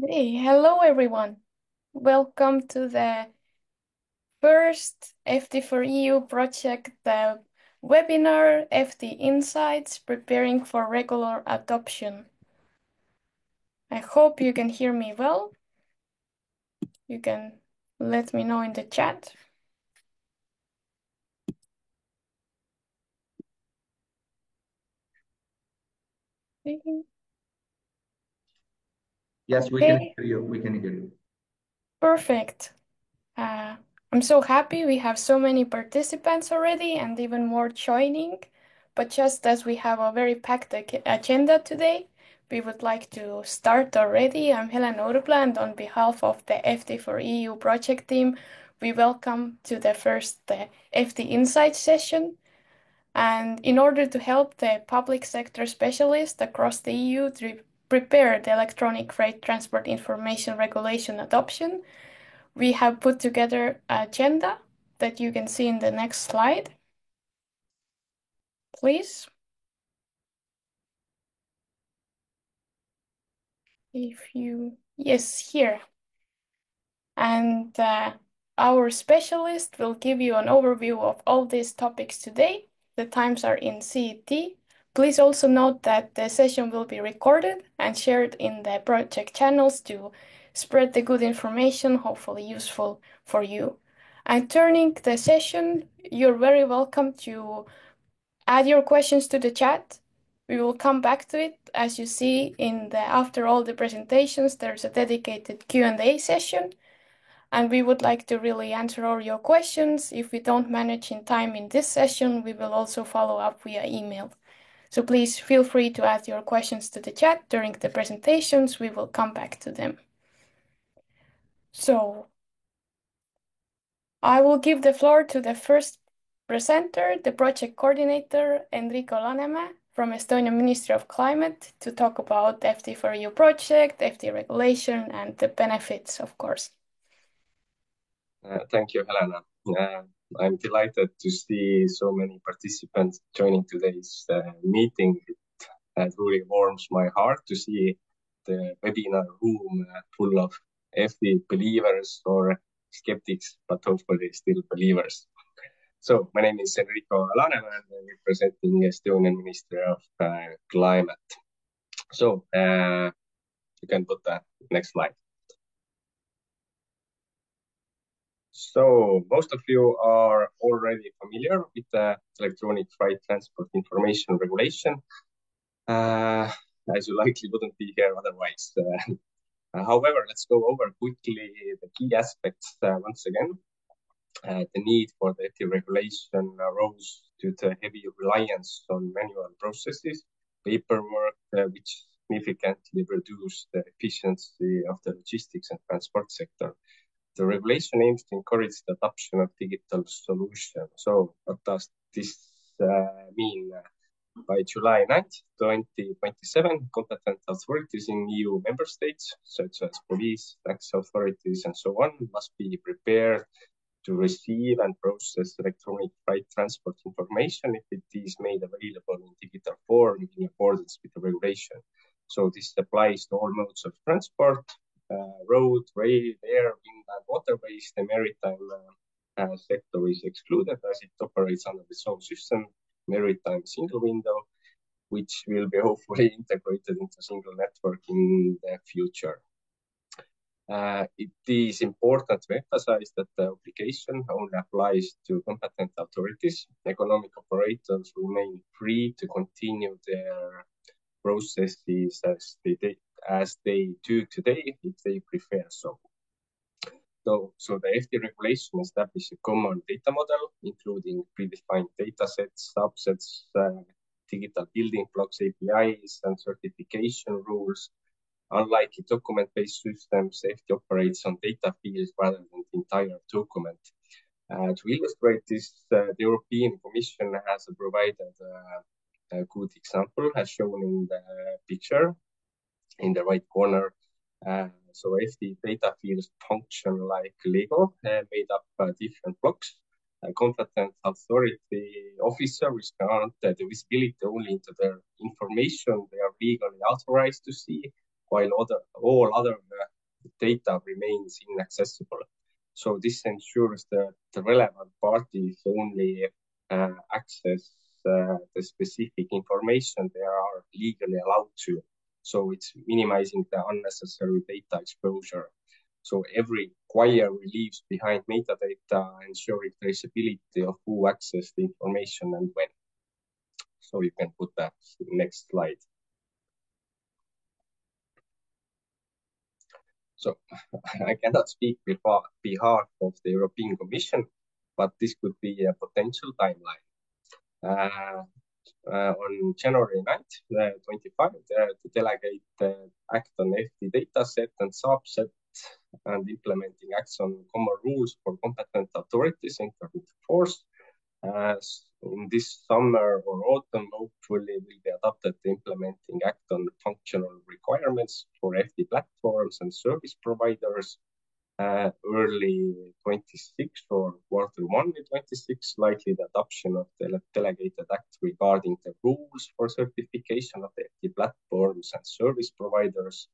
Hey, hello everyone. Welcome to the first FD4EU project, the webinar FD Insights Preparing for Regular Adoption. I hope you can hear me well. You can let me know in the chat. Yes, we can hear you. We can hear you. Perfect. I'm so happy we have so many participants already and even more joining. But just as we have a very packed agenda today, we would like to start already. I'm Helen Orpla, and on behalf of the FD4EU project team, we welcome to the first FD Insight session. And in order to help the public sector specialists across the EU to prepare the electronic freight transport information regulation adoption, we have put together an agenda that you can see in the next slide. Please. Yes, here. And our specialist will give you an overview of all these topics today. The times are in CET. Please also note that the session will be recorded and shared in the project channels to spread the good information, hopefully useful for you. And turning the session, you're very welcome to add your questions to the chat. We will come back to it. As you see after all the presentations, there's a dedicated Q&A session, and we would like to really answer all your questions. If we don't manage in time in this session, we will also follow up via email. So please feel free to add your questions to the chat during the presentations. We will come back to them. So I will give the floor to the first presenter, the project coordinator, Enrico Lanemäe from Estonian Ministry of Climate, to talk about the FD4EU project, FD regulation, and the benefits, of course. Thank you, Helena. I'm delighted to see so many participants joining today's meeting. It really warms my heart to see the webinar room full of FD believers or skeptics, but hopefully still believers. So my name is Enrico Lanemäe, and I'm representing Estonian Ministry of Climate. So you can put the next slide. So most of you are already familiar with the electronic freight transport information regulation, as you likely wouldn't be here otherwise. However, let's go over quickly the key aspects once again. The need for the FT regulation arose due to heavy reliance on manual processes, paperwork, which significantly reduced the efficiency of the logistics and transport sector. The regulation aims to encourage the adoption of digital solutions. So what does this mean? By July 9th, 2027, competent authorities in EU member states, such as police, tax authorities, and so on, must be prepared to receive and process electronic freight transport information if it is made available in digital form in accordance with the regulation. So this applies to all modes of transport, road, rail, air, wind, and waterways. The maritime sector is excluded as it operates under its own system, maritime single window, which will be hopefully integrated into a single network in the future. It is important to emphasize that the application only applies to competent authorities. Economic operators remain free to continue their processes as they do today if they prefer so. So the FD regulation establishes a common data model, including predefined data sets, subsets, digital building blocks, APIs, and certification rules. Unlike document-based systems, FD operates on data fields rather than the entire document. To illustrate this, the European Commission has provided a good example, as shown in the picture in the right corner. So FD data fields function like Lego, made up different blocks. A competent authority officer is granted the visibility only into the information they are legally authorized to see, while all other data remains inaccessible. So this ensures that the relevant parties only access the specific information they are legally allowed to. So it's minimizing the unnecessary data exposure. So every query leaves behind metadata, ensuring traceability of who accessed the information and when. So you can put that next slide. So I cannot speak behalf of the European Commission, but this could be a potential timeline. On January 9th, 25, the Delegate Act on FT dataset and subset and implementing acts on common rules for competent authorities entered into force. In this summer or autumn, hopefully will be adopted the implementing act on functional requirements for FT platforms and service providers. Early 26 or Q1 26, likely the adoption of the delegated act regarding the rules for certification of the FT platforms and service providers.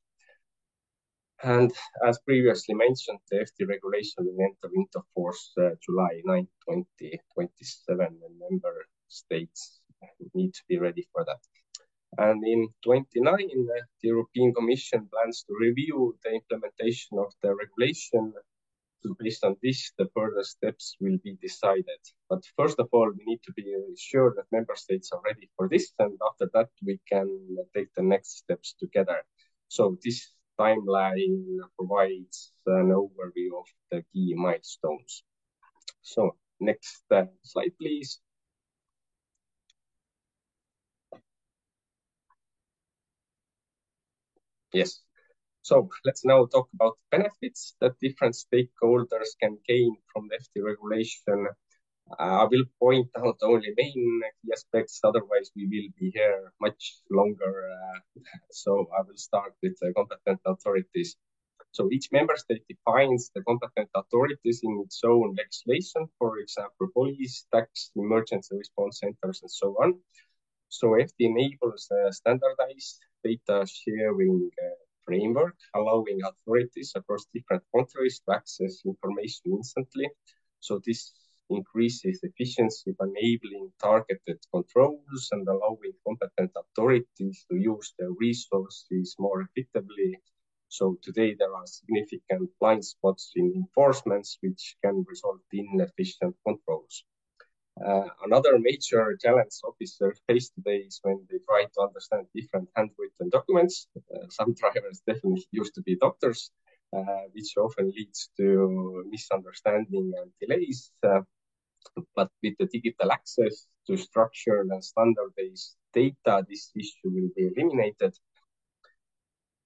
And as previously mentioned, the FT regulation will enter into force July 9, 2027, and member states need to be ready for that. And in 29, the European Commission plans to review the implementation of the regulation. So based on this, the further steps will be decided. But first of all, we need to be sure that member states are ready for this. And after that, we can take the next steps together. So this timeline provides an overview of the key milestones. So next slide, please. Yes. So let's now talk about benefits that different stakeholders can gain from the FT regulation. I will point out only main key aspects, otherwise we will be here much longer. So I will start with the competent authorities. So each member state defines the competent authorities in its own legislation, for example, police, tax, emergency response centers, and so on. So FT enables a standardized data sharing framework, allowing authorities across different countries to access information instantly. So this increases efficiency by enabling targeted controls and allowing competent authorities to use their resources more effectively. So today there are significant blind spots in enforcements which can result in inefficient controls. Another major challenge officers face today is when they try to understand different handwritten documents. Some drivers definitely used to be doctors, which often leads to misunderstanding and delays. But with the digital access to structured and standard-based data, this issue will be eliminated.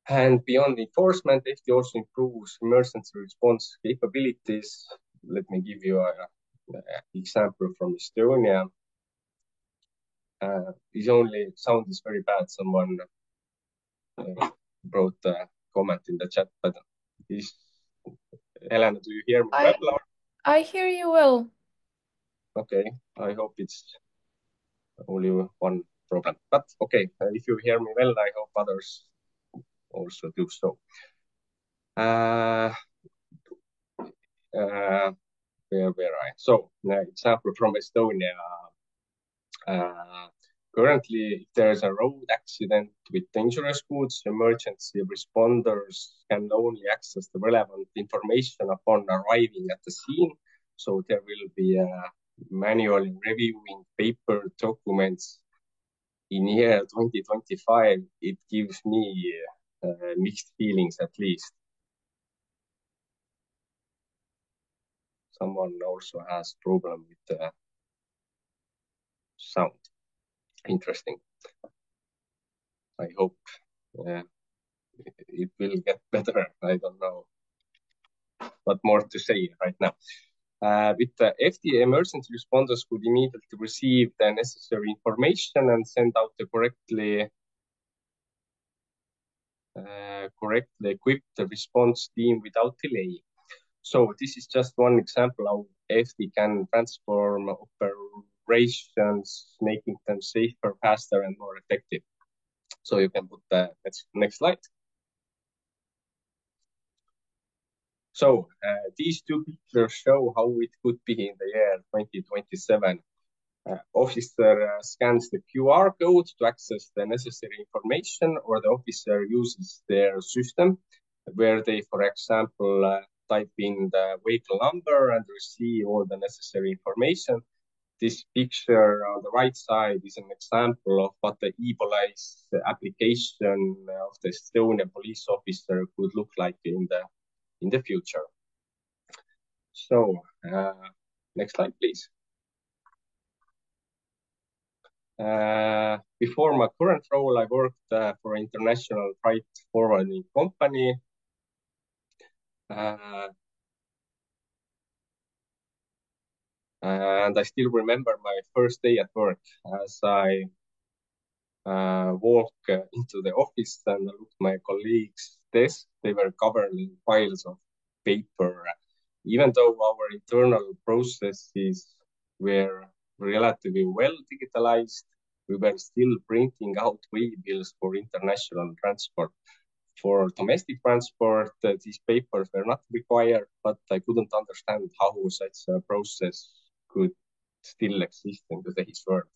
And beyond enforcement, FT also improves emergency response capabilities. Let me give you an example from Estonia. His only sound is very bad. Someone wrote a comment in the chat, but Helena, do you hear me well? Or? I hear you well. Okay, I hope it's only one problem. But okay, if you hear me well, I hope others also do so. Where were I? So, example from Estonia. Currently, if there is a road accident with dangerous goods, emergency responders can only access the relevant information upon arriving at the scene. So there will be manually reviewing paper documents. In year 2025, it gives me mixed feelings at least. Someone also has problem with the sound. Interesting. I hope it will get better. I don't know what more to say right now. With the FT, emergency responders could immediately receive the necessary information and send out the correctly equipped response team without delay. So this is just one example how FT can transform operations, making them safer, faster, and more effective. So you can put the next slide. So these two pictures show how it could be in the year 2027. Officer scans the QR code to access the necessary information, or the officer uses their system where they, for example, type in the vehicle number and receive all the necessary information. This picture on the right side is an example of what the e-police application of the Estonian police officer could look like in the future. So, next slide, please. Before my current role, I worked for an international freight forwarding company. And I still remember my first day at work as I walked into the office and looked at my colleagues' desks. They were covered in piles of paper. Even though our internal processes were relatively well digitalized, we were still printing out waybills for international transport. For domestic transport, these papers were not required, but I couldn't understand how such a process could still exist in today's world.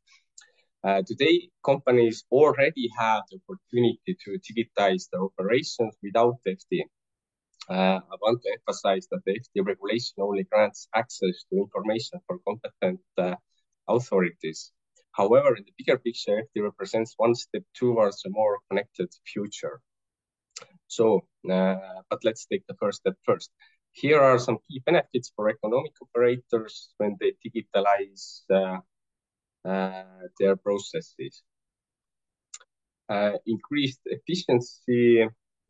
Today, companies already have the opportunity to digitize their operations without FT. I want to emphasize that the FT regulation only grants access to information for competent authorities. However, in the bigger picture, FT represents one step towards a more connected future. So, but let's take the first step first. Here are some key benefits for economic operators when they digitalize their processes. Increased efficiency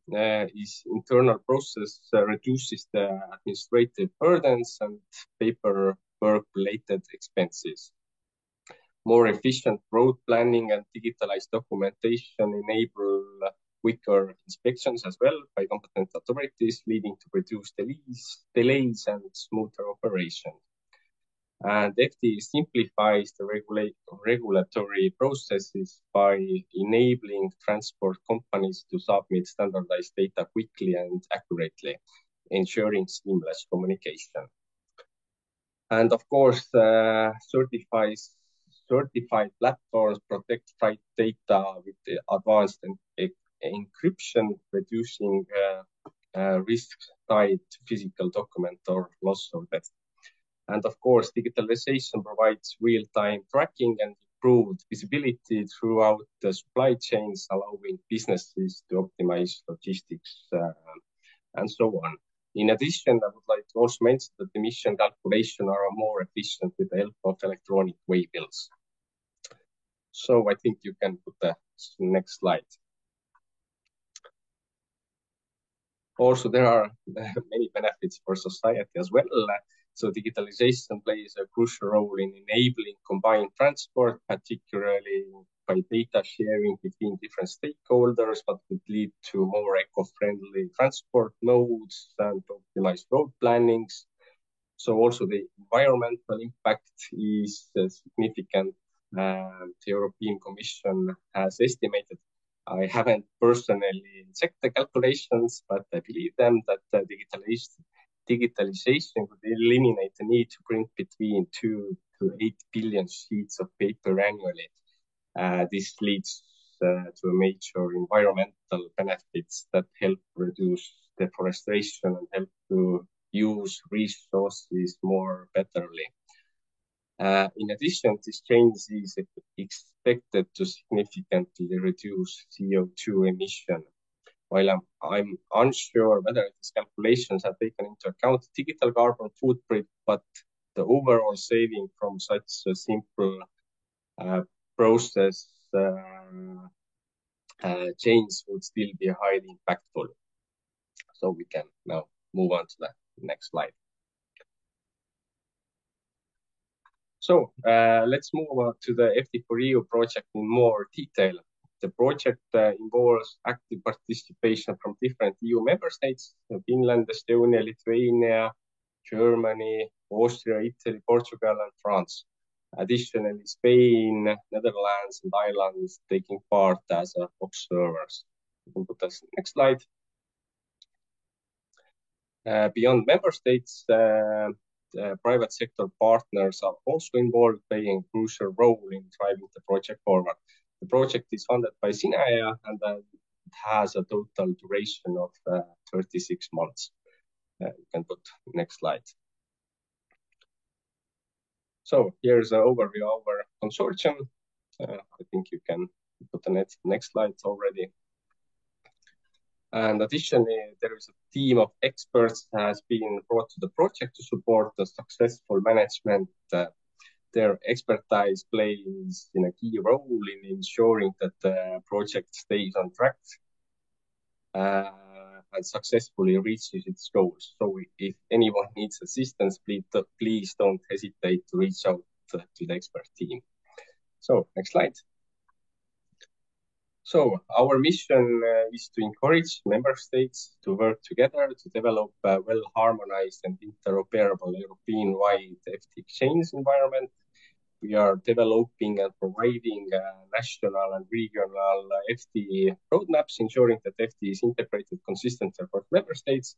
is internal process reduces the administrative burdens and paperwork-related expenses. More efficient road planning and digitalized documentation enable quicker inspections as well by competent authorities, leading to reduced delays and smoother operations. And FT simplifies the regulatory processes by enabling transport companies to submit standardized data quickly and accurately, ensuring seamless communication. And of course, certified platforms protect freight data with the advanced encryption, reducing risks tied to physical document or loss of data. And of course, digitalization provides real-time tracking and improved visibility throughout the supply chains, allowing businesses to optimize logistics and so on. In addition, I would like to also mention that emission calculation are more efficient with the help of electronic waybills. So I think you can put the next slide. Also, there are many benefits for society as well. So digitalization plays a crucial role in enabling combined transport, particularly by data sharing between different stakeholders, but could lead to more eco-friendly transport modes and optimized road plannings. So also the environmental impact is significant. The European Commission has estimated, I haven't personally checked the calculations, but I believe them that digitalization would eliminate the need to print between 2 to 8 billion sheets of paper annually. This leads to a major environmental benefits that help reduce deforestation and help to use resources more betterly. In addition, this change is expected to significantly reduce CO2 emission. While I'm unsure whether these calculations have taken into account digital carbon footprint, but the overall saving from such a simple process change would still be highly impactful. So we can now move on to the next slide. So let's move on to the FT4EU project in more detail. The project involves active participation from different EU member states: Finland, Estonia, Lithuania, Germany, Austria, Italy, Portugal, and France. Additionally, Spain, Netherlands, and Ireland is taking part as observers. You can put the next slide. Beyond member states, private sector partners are also involved, playing a crucial role in driving the project forward. The project is funded by SINEA and it has a total duration of 36 months. You can put next slide. So here's an overview of our consortium. I think you can put the next slides already. And additionally, there is a team of experts that has been brought to the project to support the successful management. Their expertise plays in a key role in ensuring that the project stays on track and successfully reaches its goals. So if anyone needs assistance, please don't hesitate to reach out to the expert team. So next slide. So our mission is to encourage member states to work together to develop a well-harmonized and interoperable European-wide FT exchange environment. We are developing and providing national and regional FT roadmaps, ensuring that FT is integrated consistently across member states.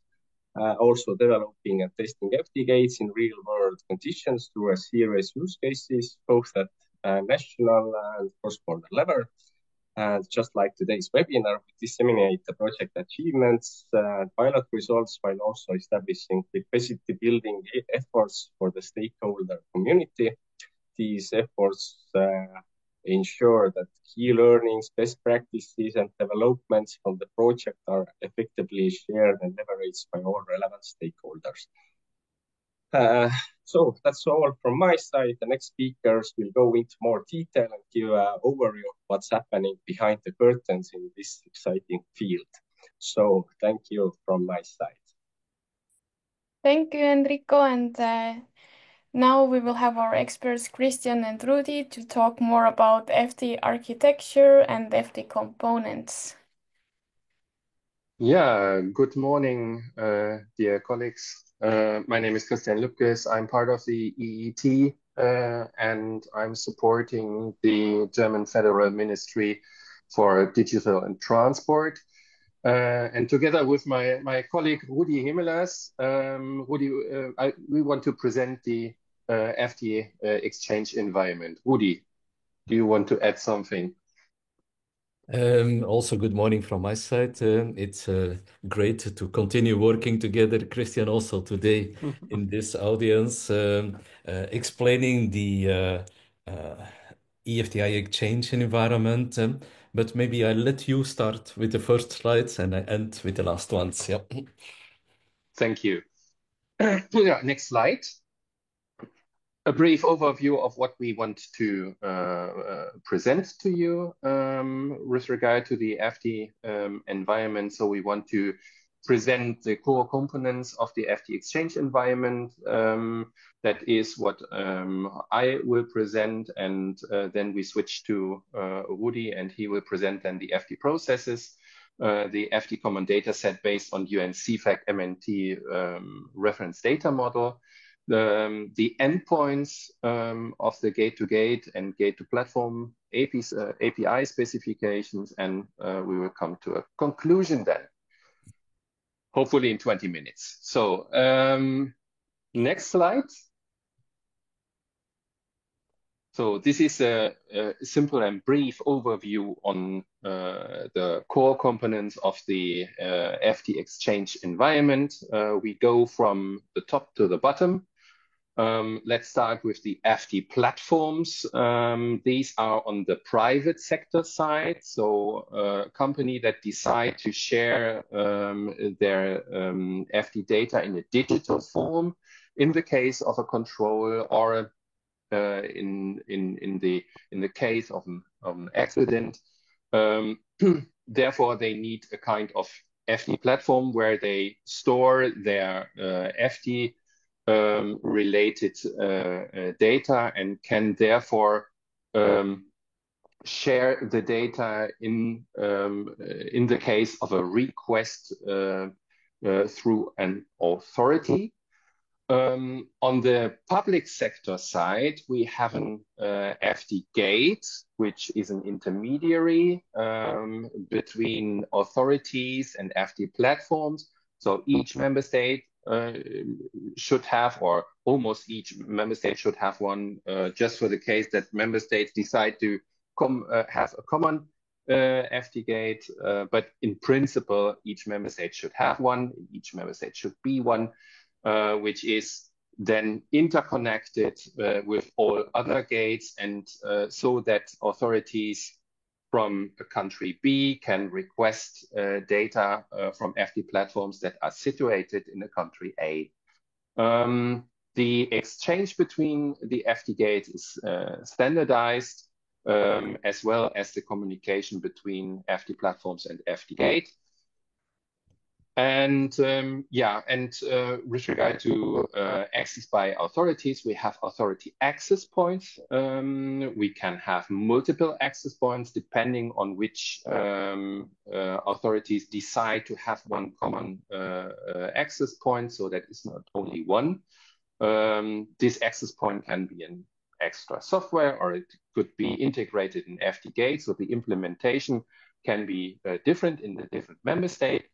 Also developing and testing FT gates in real-world conditions through a series use cases, both at national and cross-border level. And just like today's webinar, we disseminate the project achievements and pilot results while also establishing capacity building efforts for the stakeholder community. These efforts ensure that key learnings, best practices, and developments from the project are effectively shared and leveraged by all relevant stakeholders. So that's all from my side. The next speakers will go into more detail and give an overview of what's happening behind the curtains in this exciting field. So thank you from my side. Thank you, Enrico. And now we will have our experts, Christian and Rudy, to talk more about FT architecture and FT components. Yeah, good morning, dear colleagues. My name is Christian Lübkes. I'm part of the EET and I'm supporting the German Federal Ministry for Digital and Transport. And together with my colleague Rudi Hemelers, we want to present the FT exchange environment. Rudi, do you want to add something? Also, good morning from my side. It's great to continue working together, Christian, also today in this audience, explaining the EFTI exchange environment. But maybe I'll let you start with the first slides and I end with the last ones. Yeah. Thank you. Yeah, next slide. A brief overview of what we want to present to you with regard to the FT environment. So we want to present the core components of the FT exchange environment. That is what I will present, and then we switch to Rudi, and he will present then the FT processes, the FT common data set based on UN CFAC MNT reference data model, the endpoints of the gate-to-gate and gate-to-platform API specifications, and we will come to a conclusion then, hopefully in 20 minutes. So next slide. So this is a simple and brief overview on the core components of the FT exchange environment. We go from the top to the bottom. Let's start with the FT platforms. These are on the private sector side. So a company that decide to share their FT data in a digital form in the case of a control or in the case of an accident. Therefore, they need a kind of FT platform where they store their FT related data and can therefore share the data in the case of a request through an authority. On the public sector side, we have an FT gate, which is an intermediary between authorities and FT platforms. So each member state should have, or almost each member state should have one, just for the case that member states decide to have a common FTGate. But in principle, each member state should have one. Each member state should be one, which is then interconnected with all other gates, and so that authorities from a country B can request data from FT platforms that are situated in a country A. The exchange between the FTGate is standardized, as well as the communication between FT platforms and FTGate. And with regard to access by authorities, we have authority access points. We can have multiple access points depending on which authorities decide to have one common access point, so that is not only one. This access point can be an extra software, or it could be integrated in FTGate, so the implementation can be different in the different member state.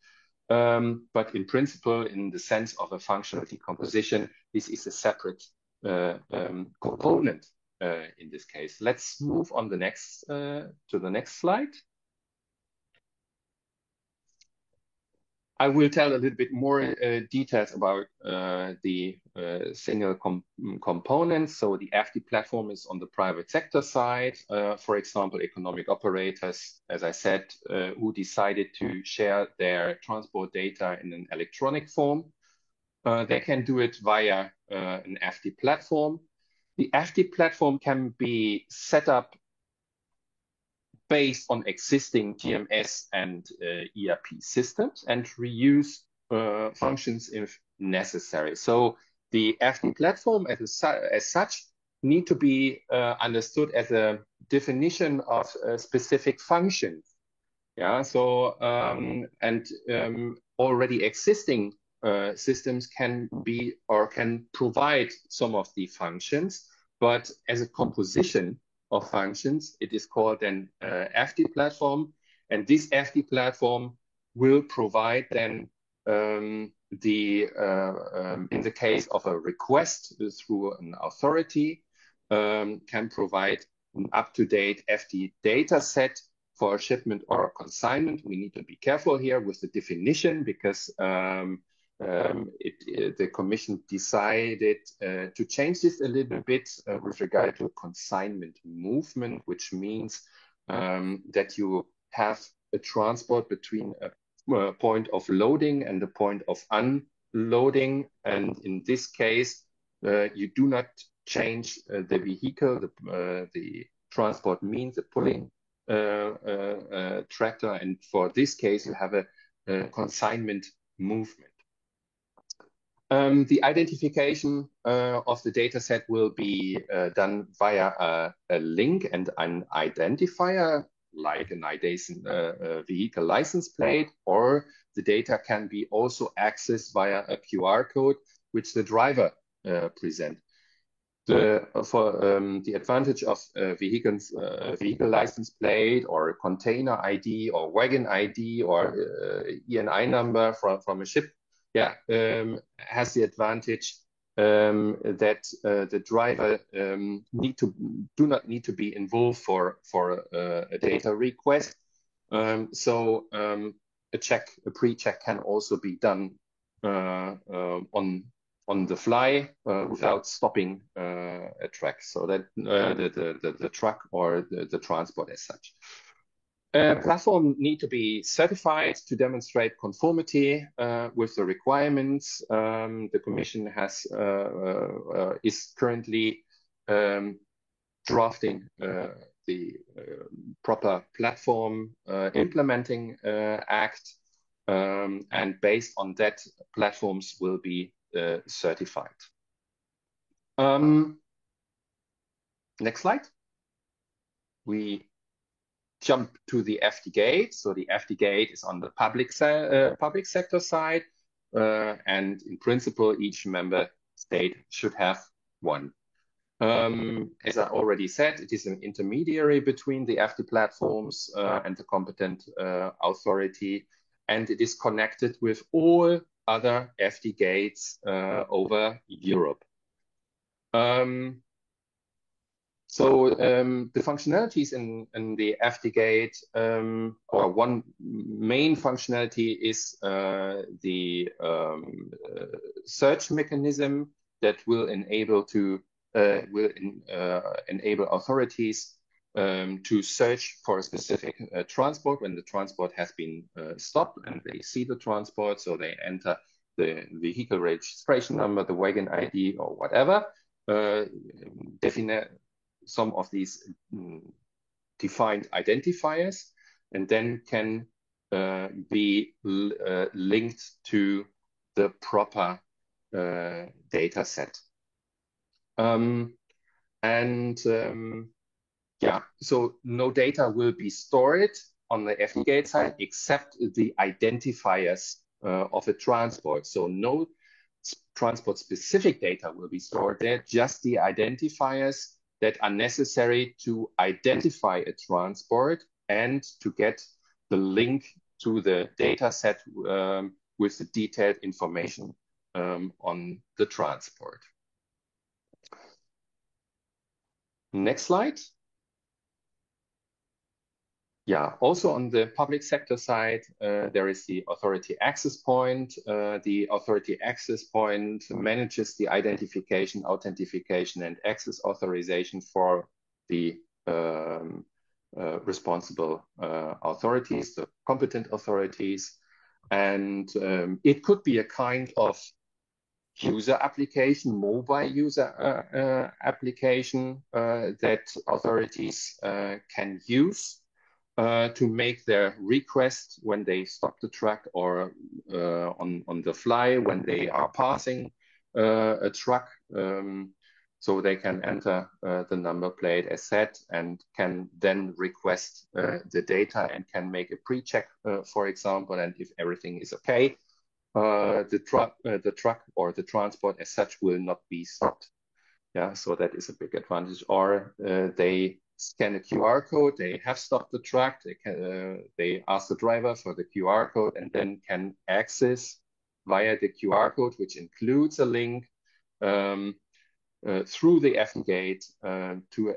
But in principle, in the sense of a functional decomposition, this is a separate component in this case. Let's move on to the next slide. I will tell a little bit more details about the single components. So the FT platform is on the private sector side. For example, economic operators, as I said, who decided to share their transport data in an electronic form. They can do it via an FT platform. The FT platform can be set up based on existing TMS and ERP systems, and reuse functions if necessary. So the FT platform as such need to be understood as a definition of specific functions. Yeah, so already existing systems can be or can provide some of the functions, but as a composition of functions, it is called an FT platform, and this FT platform will provide then in the case of a request through an authority, can provide an up-to-date FT data set for a shipment or a consignment. We need to be careful here with the definition, because the Commission decided to change this a little bit with regard to consignment movement, which means that you have a transport between a point of loading and the point of unloading. And in this case, you do not change the vehicle, the transport means, the pulling tractor. And for this case, you have a consignment movement. The identification of the data set will be done via a link and an identifier, like an IDASN vehicle license plate, or the data can be also accessed via a QR code, which the driver presents. For the advantage of vehicle license plate, or container ID, or wagon ID, or ENI number from a ship, has the advantage that the driver do not need to be involved for a data request. So a pre-check can also be done on the fly without stopping a track, so that the truck or the transport as such. Platform need to be certified to demonstrate conformity with the requirements. The Commission is currently drafting the proper platform implementing act, and based on that, platforms will be certified. Next slide. We jump to the FTGate. So the FTGate is on the public sector side, and in principle, each member state should have one. As I already said, it is an intermediary between the FT platforms and the competent authority, and it is connected with all other FD gates over Europe. The functionalities in the FD-Gate, or one main functionality is the search mechanism that will enable authorities to search for a specific transport when the transport has been stopped and they see the transport, so they enter the vehicle registration number, the wagon ID, or whatever. Some of these defined identifiers, and then can be linked to the proper data set. Yeah, so no data will be stored on the FD-Gate side except the identifiers of a transport. So no transport-specific data will be stored there, just the identifiers that are necessary to identify a transport and to get the link to the data set with the detailed information on the transport. Next slide. Yeah, also on the public sector side, there is the authority access point. The authority access point manages the identification, authentication, and access authorization for the responsible authorities, the competent authorities. And it could be a kind of user application, mobile user application that authorities can use to make their request when they stop the truck, or on the fly when they are passing a truck. So they can enter the number plate as set and can then request the data and can make a pre-check, for example, and if everything is okay, the truck or the transport as such will not be stopped. Yeah, so that is a big advantage. Or they scan a QR code, they have stopped the truck, they ask the driver for the QR code and then can access via the QR code, which includes a link through the FD-Gate to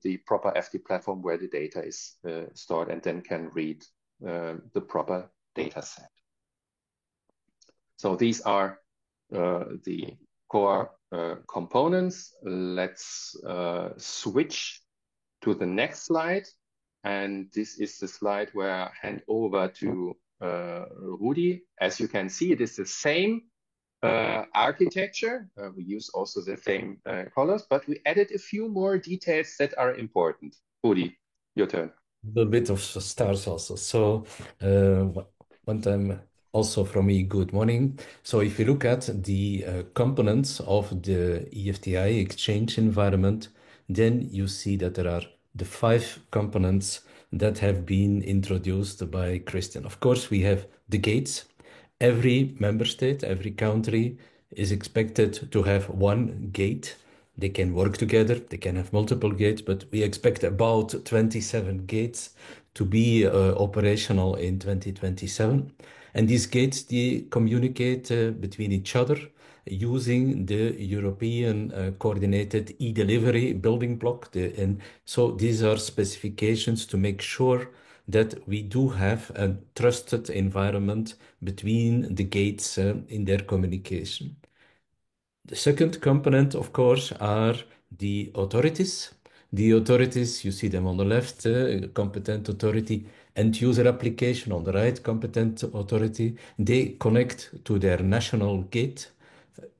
the proper FD platform where the data is stored, and then can read the proper data set. So these are the core components. Let's switch to the next slide. And this is the slide where I hand over to Rudi. As you can see, it is the same architecture. We use also the same colors, but we added a few more details that are important. Rudi, your turn. A little bit of stars also. So one time also from me, good morning. So if you look at the components of the EFTI exchange environment, then you see that there are the 5 components that have been introduced by Christian. Of course, we have the gates. Every member state, every country is expected to have one gate. They can work together, they can have multiple gates, but we expect about 27 gates to be operational in 2027. And these gates, they communicate between each other using the European coordinated e-delivery building block. And so these are specifications to make sure that we do have a trusted environment between the gates in their communication. The second component, of course, are the authorities. The authorities, you see them on the left, competent authority, end user application on the right, competent authority. They connect to their national gate,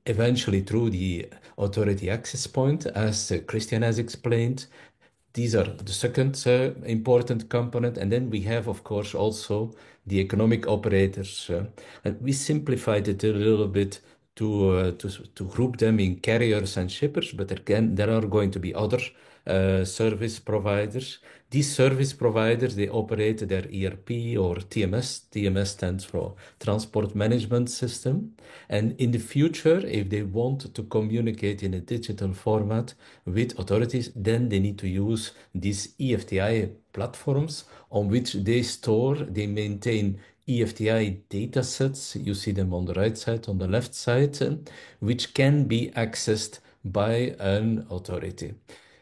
eventually through the authority access point, as Christian has explained. These are the second important component. And then we have, of course, also the economic operators. And we simplified it a little bit to group them in carriers and shippers, but again, there are going to be other service providers. These service providers, they operate their ERP or TMS. TMS stands for Transport Management System. And in the future, if they want to communicate in a digital format with authorities, then they need to use these EFTI platforms on which they store, they maintain EFTI datasets. You see them on the right side, on the left side, which can be accessed by an authority.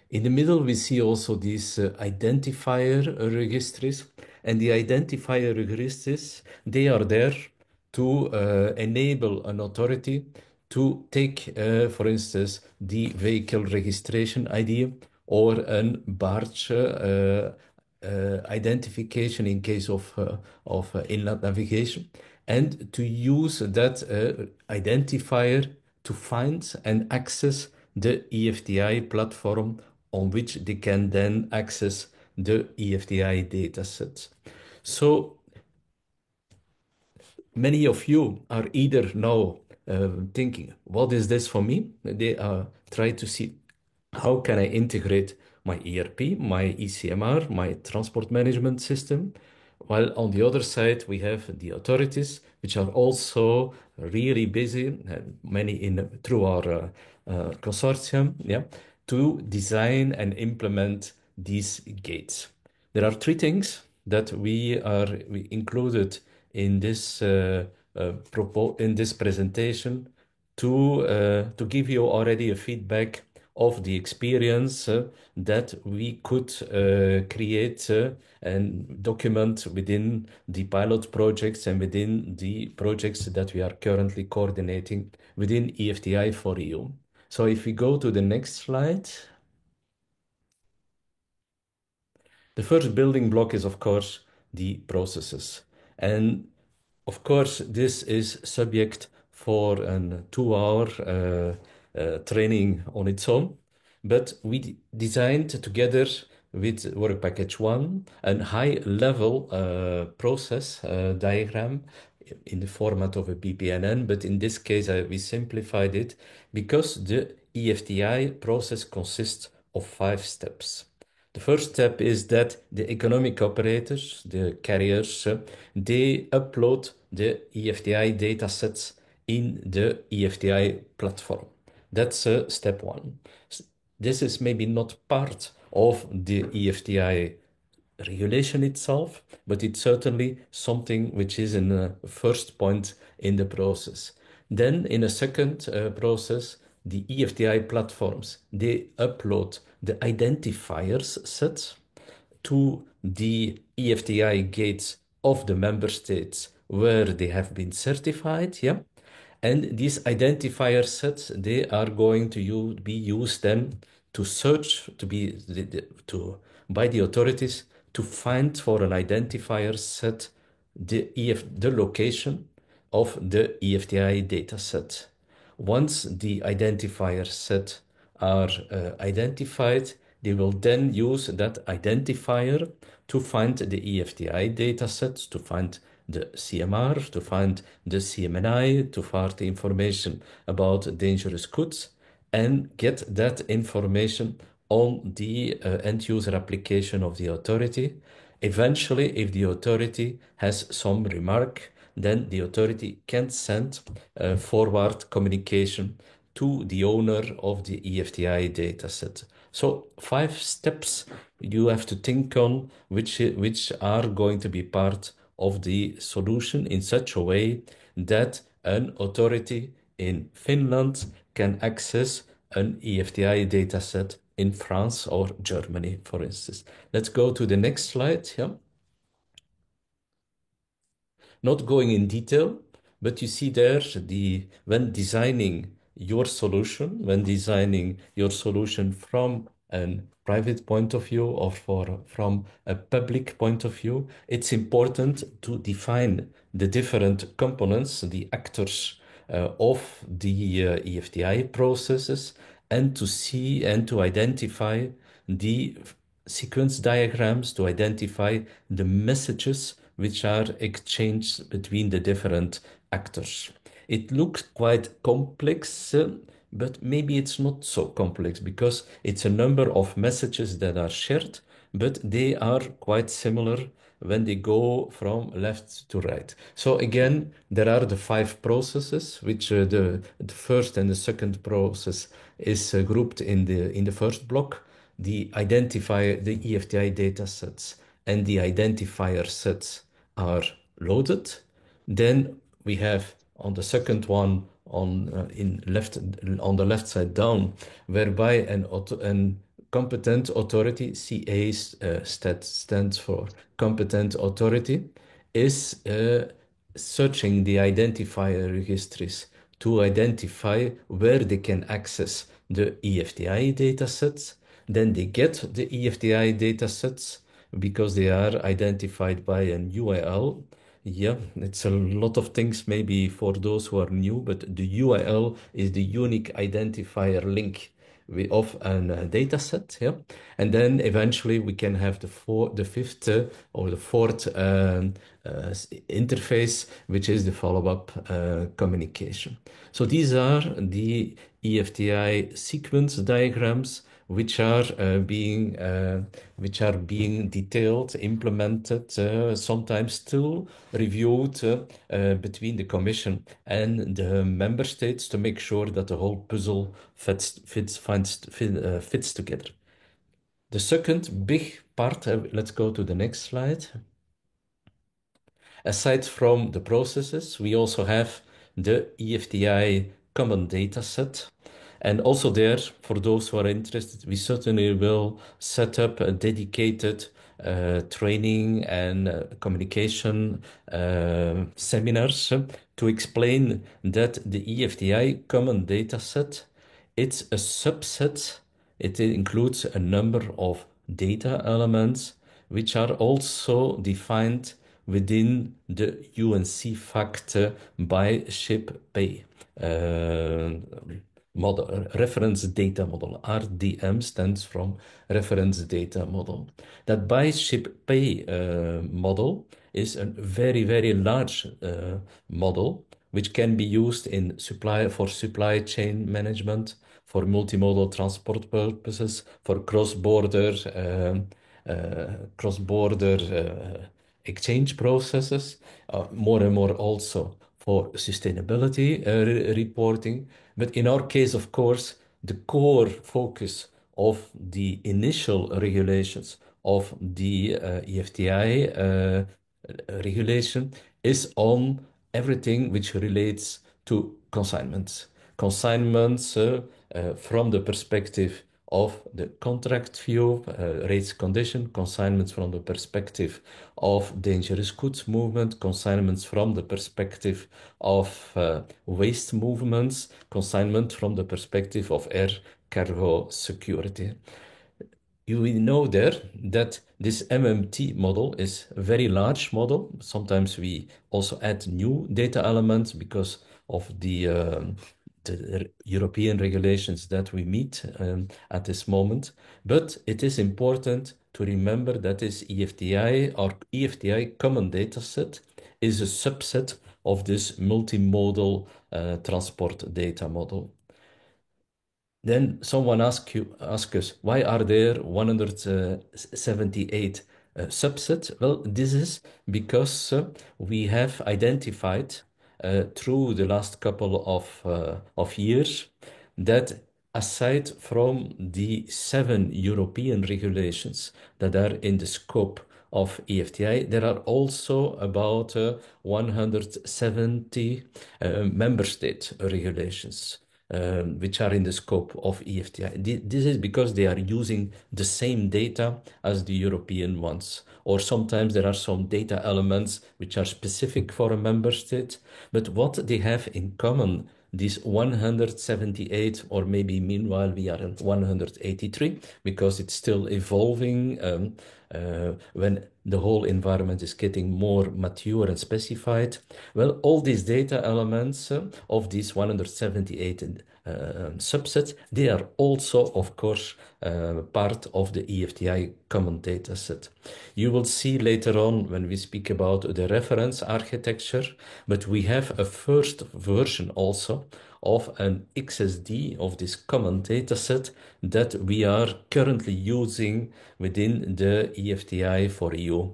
In the middle, we see also these identifier registries, and the identifier registries, they are there to enable an authority to take, for instance, the vehicle registration ID or an barge identification in case of inland navigation, and to use that identifier to find and access the EFTI platform on which they can then access the EFTI datasets. So many of you are either now thinking, what is this for me? They try to see how can I integrate my ERP, my ECMR, my transport management system, while on the other side we have the authorities, which are also really busy, many through our consortium, yeah, to design and implement these gates. There are three things that we included in this in this presentation to give you already a feedback of the experience that we could create and document within the pilot projects and within the projects that we are currently coordinating within EFTI for EU. So if we go to the next slide. The first building block is, of course, the processes. And of course, this is subject for a 2-hour training on its own. But we designed together with Work Package 1 a high-level process diagram in the format of a BPNN. But in this case, we simplified it because the EFTI process consists of 5 steps. The first step is that the economic operators, the carriers, they upload the EFTI datasets in the EFTI platform. That's step 1. This is maybe not part of the EFTI regulation itself, but it's certainly something which is in the first point in the process. Then in a second process, the EFTI platforms, they upload the identifiers set to the EFTI gates of the member states where they have been certified, yeah. And these identifier sets, they are going to be used then to search, by the authorities to find for an identifier set the location of the EFTI dataset. Once the identifier set are identified, they will then use that identifier to find the EFTI datasets, to find the CMR, to find the CMNI, to find the information about dangerous goods, and get that information on the end user application of the authority. Eventually, if the authority has some remark, then the authority can send forward communication to the owner of the EFTI dataset. So 5 steps you have to think on which are going to be part of the solution in such a way that an authority in Finland can access an EFTI dataset in France or Germany, for instance. Let's go to the next slide. Yeah. Not going in detail, but you see there when designing your solution, from a private point of view or from a public point of view, it's important to define the different components, the actors of the EFTI processes, and to see and to identify the sequence diagrams, to identify the messages which are exchanged between the different actors. It looks quite complex, but maybe it's not so complex because it's a number of messages that are shared, but they are quite similar when they go from left to right. So again, there are the 5 processes, which the first and the second process is grouped in the first block. The EFTI datasets and the identifier sets are loaded. Then we have on the second one on on the left side down, whereby an competent authority, CA stands for competent authority, is searching the identifier registries to identify where they can access the EFTI datasets. Then they get the EFTI datasets because they are identified by an URL. Yeah, it's a lot of things maybe for those who are new, but the URL is the unique identifier link of a data set. Yeah, and then eventually we can have the fifth or the fourth interface, which is the follow-up communication. So these are the EFTI sequence diagrams which are being detailed, implemented, sometimes still reviewed between the Commission and the member states to make sure that the whole puzzle fits together. The second big part, let's go to the next slide. Aside from the processes, we also have the EFTI common data set. And also there, for those who are interested, we certainly will set up a dedicated training and communication seminars to explain that the EFTI common data set, it's a subset. It includes a number of data elements which are also defined within the UNC FACT by ShipPay model, reference data model. RDM stands from reference data model. That by ShipPay model is a very, very large model which can be used in supply chain management, for multimodal transport purposes, for cross-border exchange processes, more and more also for sustainability reporting. But in our case, of course, the core focus of the initial regulations of the EFTI regulation is on everything which relates to consignments. Consignments from the perspective of the contract view, rates condition, consignments from the perspective of dangerous goods movement, consignments from the perspective of waste movements, consignment from the perspective of air cargo security. You will know there that this MMT model is a very large model. Sometimes we also add new data elements because of the European regulations that we meet at this moment. But it is important to remember that this EFTI or EFTI common data set is a subset of this multimodal transport data model. Then someone asks us, why are there 178 subsets? Well, this is because we have identified through the last couple of years that aside from the 7 European regulations that are in the scope of EFTI, there are also about 170 member state regulations which are in the scope of EFTI. This is because they are using the same data as the European ones. Or sometimes there are some data elements which are specific for a member state. But what they have in common, these 178, or maybe meanwhile we are at 183, because it's still evolving when the whole environment is getting more mature and specified. Well, all these data elements of these 178 subsets, they are also, of course, part of the EFTI common data set. You will see later on when we speak about the reference architecture, but we have a first version also of an XSD of this common data set that we are currently using within the EFTI for EU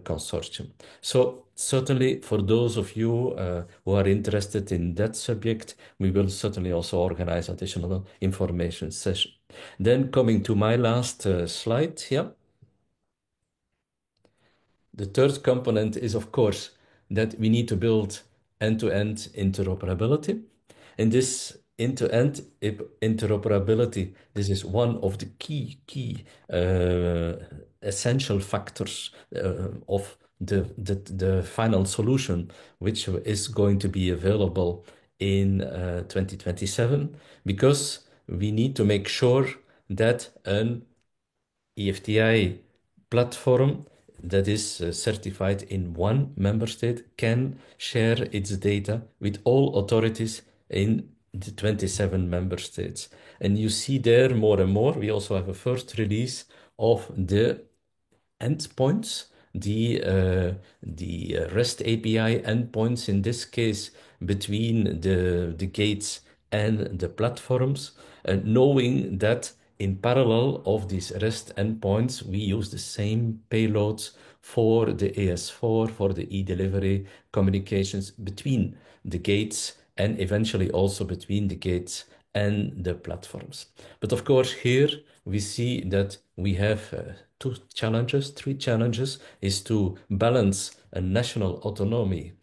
consortium. So certainly for those of you who are interested in that subject, we will certainly also organize additional information session. Then coming to my last slide here. The third component is, of course, that we need to build end-to-end interoperability. And this end-to-end interoperability, this is one of the key essential factors of the final solution, which is going to be available in 2027, because we need to make sure that an EFTI platform that is certified in one member state can share its data with all authorities in the 27 member states. And you see there more and more, we also have a first release of the endpoints, the REST API endpoints, in this case, between the gates and the platforms, knowing that in parallel of these REST endpoints, we use the same payloads for the AS4, for the e-delivery communications between the gates and eventually also between the gates and the platforms. But of course, here we see that we have three challenges, is to balance a national autonomy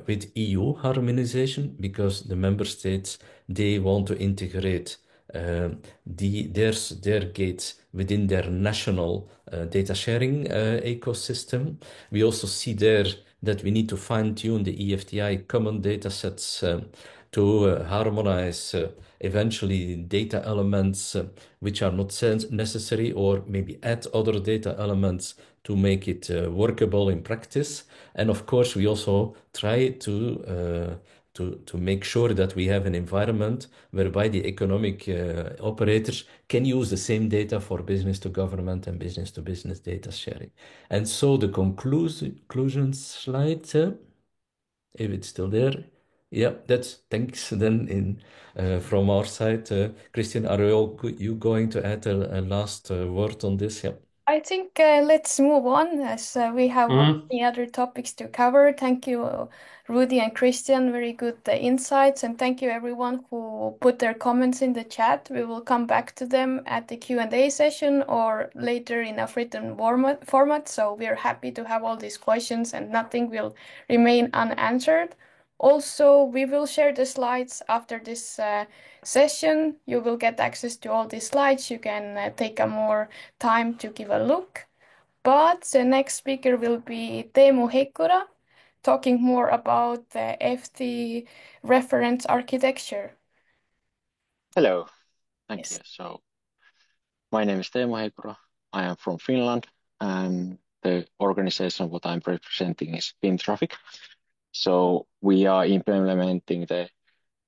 with EU harmonization, because the member states, they want to integrate their gates within their national data sharing ecosystem. We also see there that we need to fine-tune the EFTI common data sets to harmonize eventually data elements which are not necessary, or maybe add other data elements to make it workable in practice. And of course, we also try to make sure that we have an environment whereby the economic operators can use the same data for business to government and business to business data sharing. And so the conclusion slide, if it's still there. Yeah, that's thanks then from our side. Christian, are you going to add a last word on this? Yeah. I think let's move on, as we have many other topics to cover. Thank you, Rudy and Christian. Very good insights, and thank you everyone who put their comments in the chat. We will come back to them at the Q&A session or later in a written format. So we are happy to have all these questions, and nothing will remain unanswered. Also, we will share the slides after this session. You will get access to all these slides. You can take a more time to give a look. But the next speaker will be Teemu Heikkura, talking more about the FT reference architecture. Hello, thank Yes. you. So my name is Teemu Heikkura. I am from Finland, and the organization what I'm representing is FinTraffic. So we are implementing the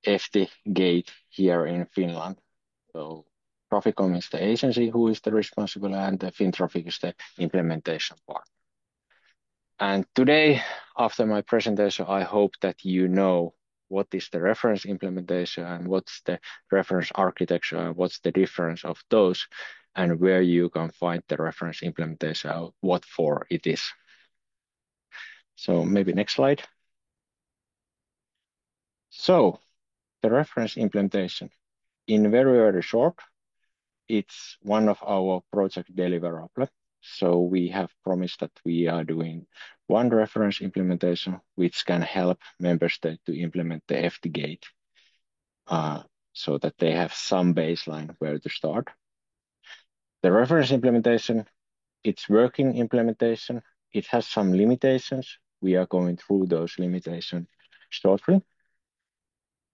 FT gate here in Finland. So Traficom is the agency who is the responsible, and the FinTraffic is the implementation part. And today, after my presentation, I hope that you know what is the reference implementation and what's the reference architecture and what's the difference of those, and where you can find the reference implementation, what for it is. So maybe next slide. So the reference implementation, in very, very short, it's one of our project deliverables. So we have promised that we are doing one reference implementation, which can help member states to implement the FT gate, so that they have some baseline where to start. The reference implementation, it's working implementation. It has some limitations. We are going through those limitations shortly,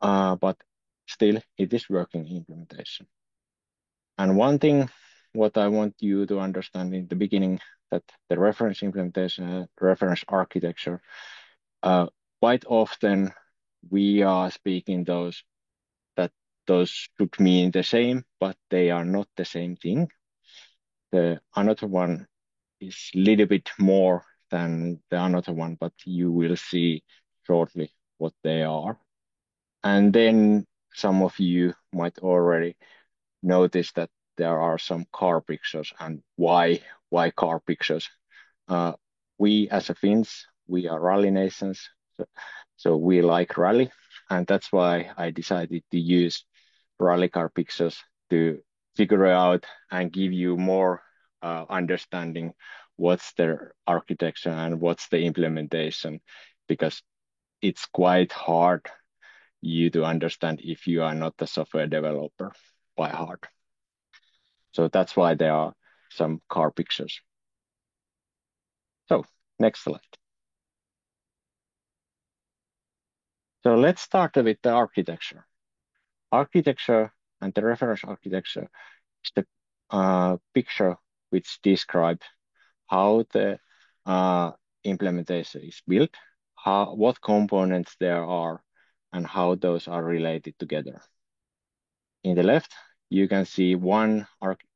but still it is working implementation. And one thing what I want you to understand in the beginning, that the reference implementation, reference architecture, quite often we are speaking those should mean the same, but they are not the same thing. The another one is a little bit more than the another one, but you will see shortly what they are. And then some of you might already notice that there are some car pictures, and why car pictures? We as a Finns, we are rally nations, so we like rally, and that's why I decided to use rally car pictures to figure out and give you more understanding what's the architecture and what's the implementation because it's quite hard you to understand if you are not a software developer by heart. So that's why there are some car pictures. So next slide. So let's start with the architecture. Architecture and the reference architecture is the picture which describes how the implementation is built, what components there are, and how those are related together. In the left, you can see one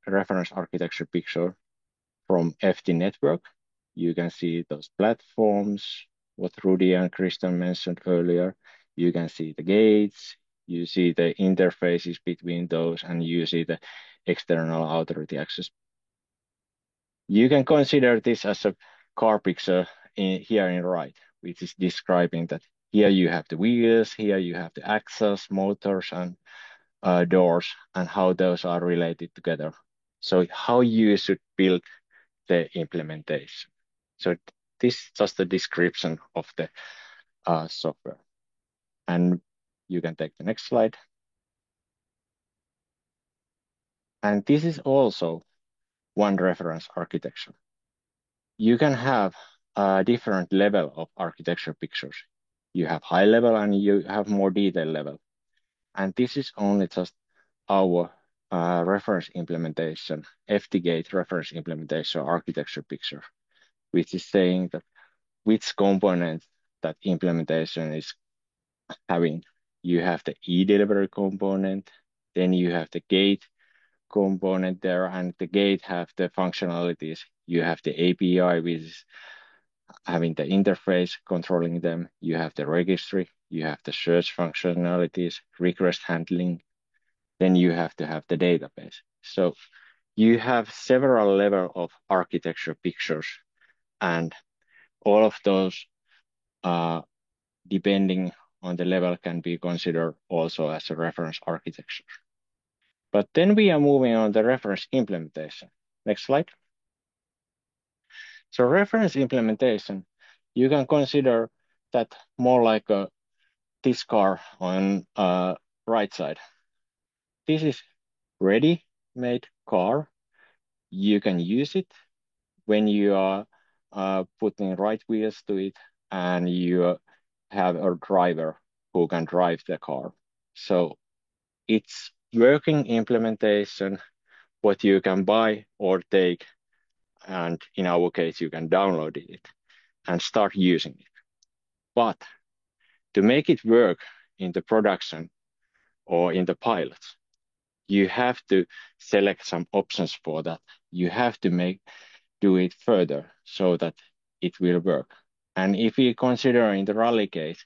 reference architecture picture from FT Network. You can see those platforms, what Rudy and Christian mentioned earlier. You can see the gates, you see the interfaces between those, and you see the external authority access. You can consider this as a car picture here in right, which is describing that here you have the wheels, here you have the axles, motors, and doors, and how those are related together. So how you should build the implementation. So this is just a description of the software. And you can take the next slide. And this is also one reference architecture. You can have a different level of architecture pictures. You have high level and you have more detailed level. And this is only just our reference implementation, FTGate reference implementation architecture picture, which is saying that which component that implementation is having. You have the e-delivery component, then you have the gate component there, and the gate have the functionalities. You have the API, which is having the interface controlling them. You have the registry, you have the search functionalities, request handling, then you have to have the database. So you have several level of architecture pictures, and all of those depending on the level can be considered also as a reference architecture. But then we are moving on the reference implementation. Next slide. So reference implementation, you can consider that more like this car on right side. This is ready-made car. You can use it when you are putting right wheels to it and you have a driver who can drive the car. So it's working implementation, what you can buy or take, and in our case, you can download it and start using it. But to make it work in the production or in the pilots, you have to select some options for that. You have to do it further so that it will work. And if you consider in the rally case,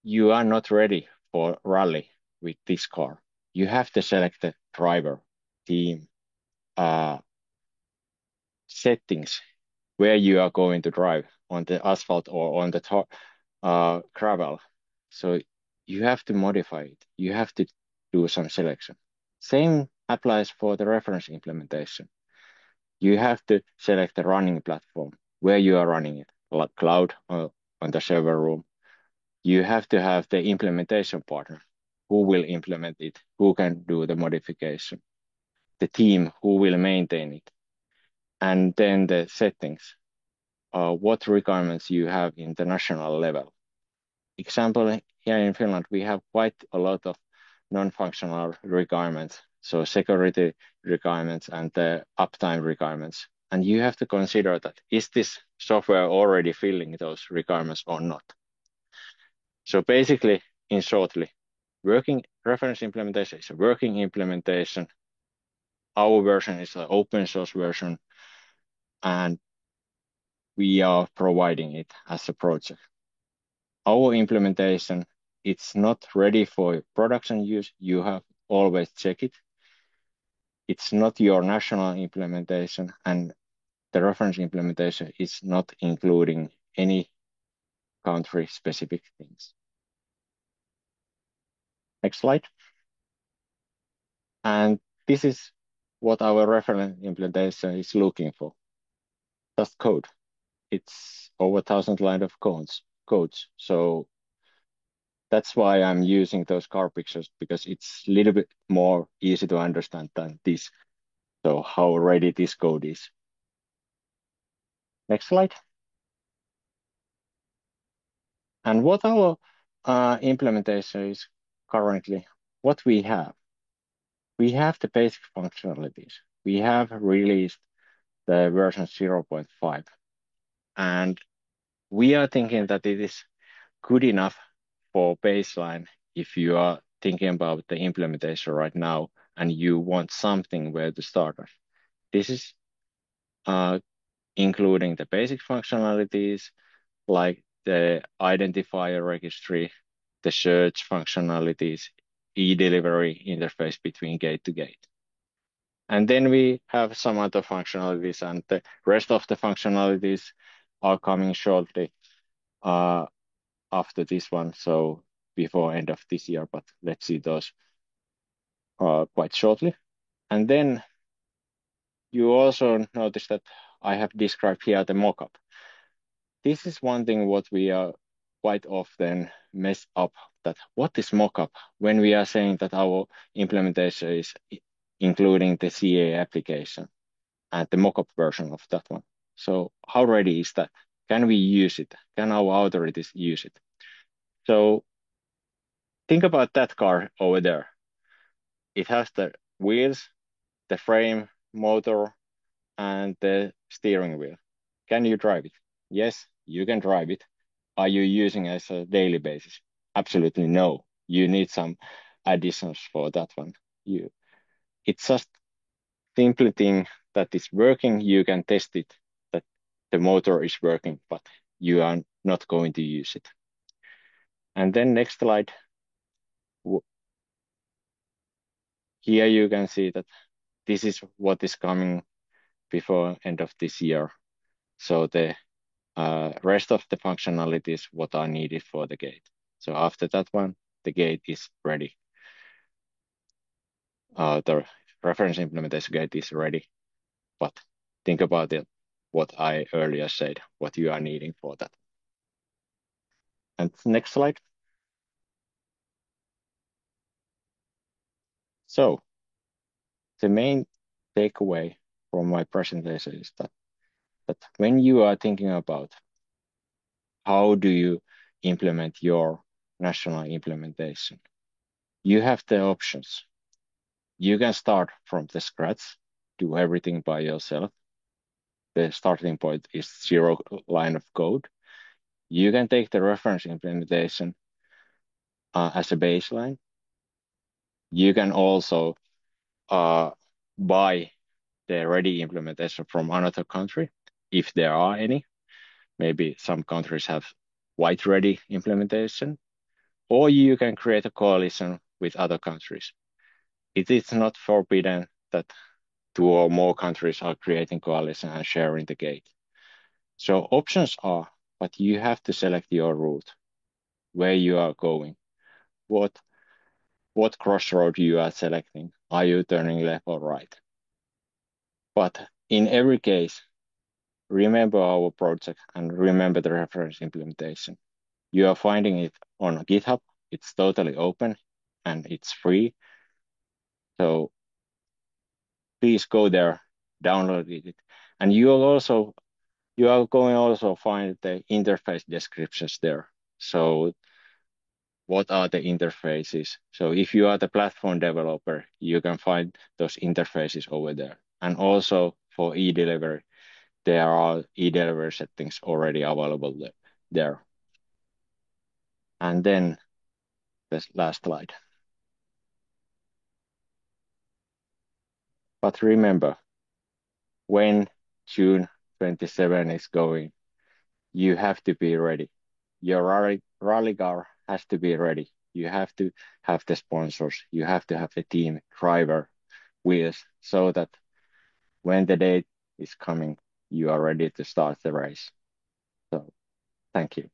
you are not ready for rally with this car. You have to select the driver, team, settings, where you are going to drive on the asphalt or on the gravel. So you have to modify it. You have to do some selection. Same applies for the reference implementation. You have to select the running platform, where you are running it, like cloud or on the server room. You have to have the implementation partner, who will implement it, who can do the modification, the team who will maintain it, and then the settings, what requirements you have in the national level. Example, here in Finland, we have quite a lot of non-functional requirements, so security requirements and the uptime requirements. And you have to consider that, is this software already filling those requirements or not? So basically, in shortly, working reference implementation is a working implementation. Our version is an open source version, and we are providing it as a project. Our implementation, it's not ready for production use. You have always check it. It's not your national implementation, and the reference implementation is not including any country specific things. Next slide. And this is what our reference implementation is looking for. Just code. It's over 1,000 lines of codes. codes. So that's why I'm using those car pictures, because it's a little bit more easy to understand than this. So how ready this code is. Next slide. And what our implementation is currently, what we have. We have the basic functionalities. We have released the version 0.5, and we are thinking that it is good enough for baseline if you are thinking about the implementation right now and you want something where to start with. This is including the basic functionalities like the identifier registry, the search functionalities, e-delivery interface between gate to gate. And then we have some other functionalities, and the rest of the functionalities are coming shortly after this one, so before end of this year, but let's see those quite shortly. And then you also notice that I have described here the mockup. This is one thing what we are quite often mess up, that what is mockup when we are saying that our implementation is including the CA application and the mockup version of that one. So how ready is that? Can we use it? Can our authorities use it? So think about that car over there. It has the wheels, the frame, motor, and the steering wheel. Can you drive it? Yes, you can drive it. Are you using it as a daily basis? Absolutely no. You need some additions for that one. It's just simply thing that is working. You can test it that the motor is working, but you are not going to use it. And then next slide. Here you can see that this is what is coming before end of this year. So the rest of the functionalities what are needed for the gate. So after that one, the gate is ready. The reference implementation gate is ready, but think about it, what I earlier said, what you are needing for that. And next slide. So the main takeaway from my presentation is that when you are thinking about how do you implement your national implementation, you have the options. You can start from the scratch, do everything by yourself. The starting point is 0 line of code. You can take the reference implementation as a baseline. You can also buy the ready implementation from another country, if there are any. Maybe some countries have white ready implementation, or you can create a coalition with other countries. It is not forbidden that 2 or more countries are creating coalition and sharing the gate. So options are, but you have to select your route, where you are going, what crossroad you are selecting. Are you turning left or right? But in every case, remember our project and remember the reference implementation. You are finding it on GitHub. It's totally open and it's free. So please go there, download it. And you are going also find the interface descriptions there. So what are the interfaces? So if you are the platform developer, you can find those interfaces over there. And also for e-delivery, there are e-delivery settings already available there. And then the last slide. But remember, when June 27 is going, you have to be ready. Your rally car has to be ready. You have to have the sponsors. You have to have the team, driver, wheels, so that when the date is coming, you are ready to start the race. So thank you.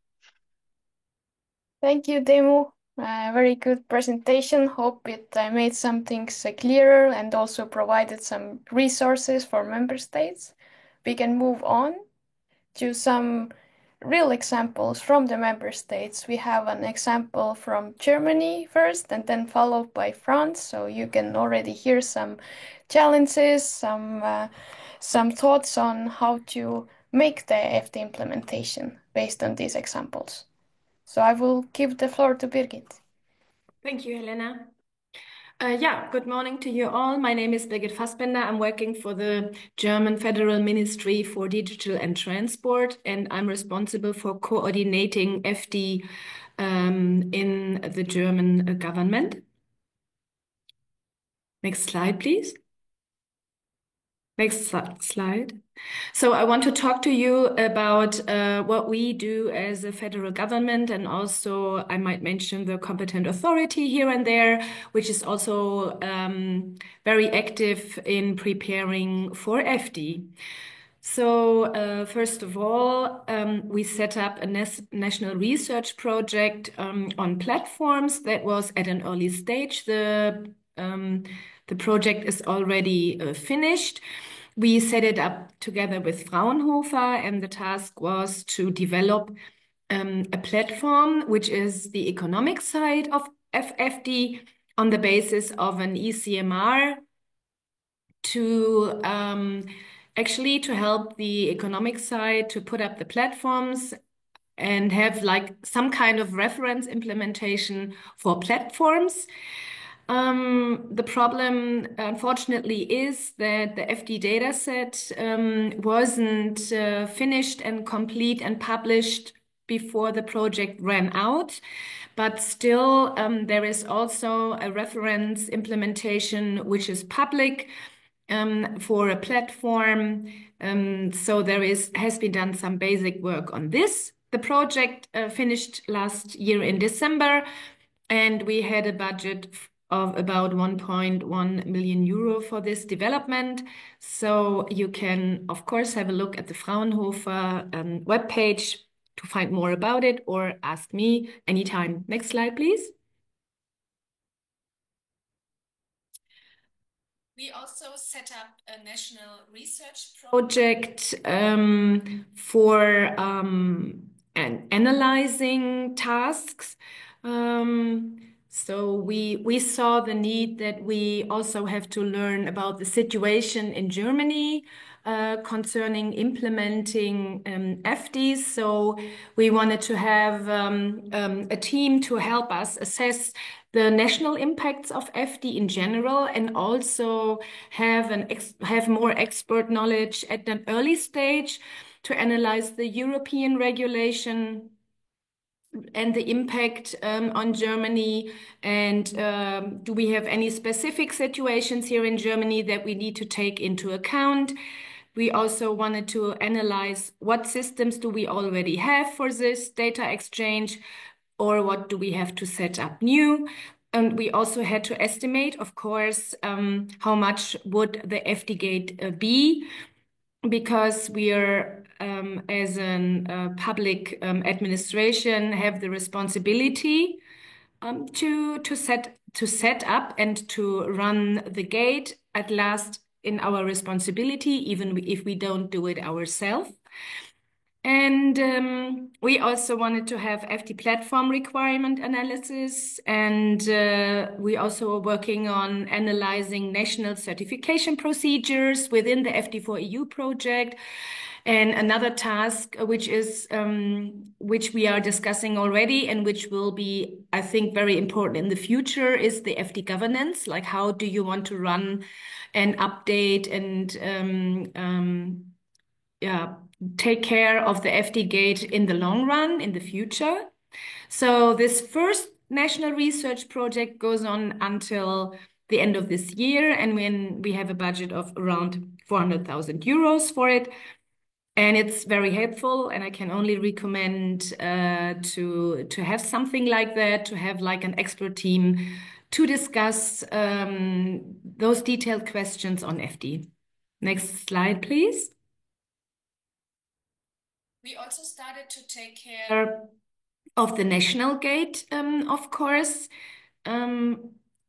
Thank you, Teemu. Very good presentation. Hope it made some things clearer and also provided some resources for member states. We can move on to some real examples from the member states. We have an example from Germany first and then followed by France. So you can already hear some challenges, some thoughts on how to make the FD implementation based on these examples. So I will give the floor to Birgit. Thank you, Helena. Good morning to you all. My name is Birgit Fassbender. I'm working for the German Federal Ministry for Digital and Transport, and I'm responsible for coordinating FD in the German government. Next slide, please. Next slide. So I want to talk to you about what we do as a federal government, and also I might mention the competent authority here and there, which is also very active in preparing for FD. So first of all, we set up a national research project on platforms that was at an early stage. The project is already finished. We set it up together with Fraunhofer, and the task was to develop a platform which is the economic side of FD on the basis of an ECMR to actually to help the economic side to put up the platforms and have like some kind of reference implementation for platforms. The problem, unfortunately, is that the FD dataset wasn't finished and complete and published before the project ran out. But still, there is also a reference implementation which is public for a platform. So there has been done some basic work on this. The project finished last year in December, and we had a budget of about 1.1 million euro for this development. So you can, of course, have a look at the Fraunhofer webpage to find more about it, or ask me anytime. Next slide, please. We also set up a national research project for analyzing tasks. So we saw the need that we also have to learn about the situation in Germany concerning implementing FDs. So we wanted to have a team to help us assess the national impacts of FD in general, and also have more expert knowledge at an early stage to analyze the European regulation and the impact on Germany, and do we have any specific situations here in Germany that we need to take into account. We also wanted to analyze what systems do we already have for this data exchange, or what do we have to set up new. And we also had to estimate, of course, how much would the FD gate be, because we are, as a public administration, have the responsibility to set up and to run the gate at last in our responsibility, even if we don't do it ourselves. And we also wanted to have FD platform requirement analysis, and we also are working on analyzing national certification procedures within the FD4EU project. And another task, which we are discussing already, and which will be, I think, very important in the future, is the FD governance. Like, how do you want to run and update and take care of the FD gate in the long run, in the future? So this first national research project goes on until the end of this year, and when we have a budget of around 400,000 euros for it. And it's very helpful, and I can only recommend to have something like that, to have like an expert team to discuss those detailed questions on FD. Next slide, please. We also started to take care of the national gate, of course.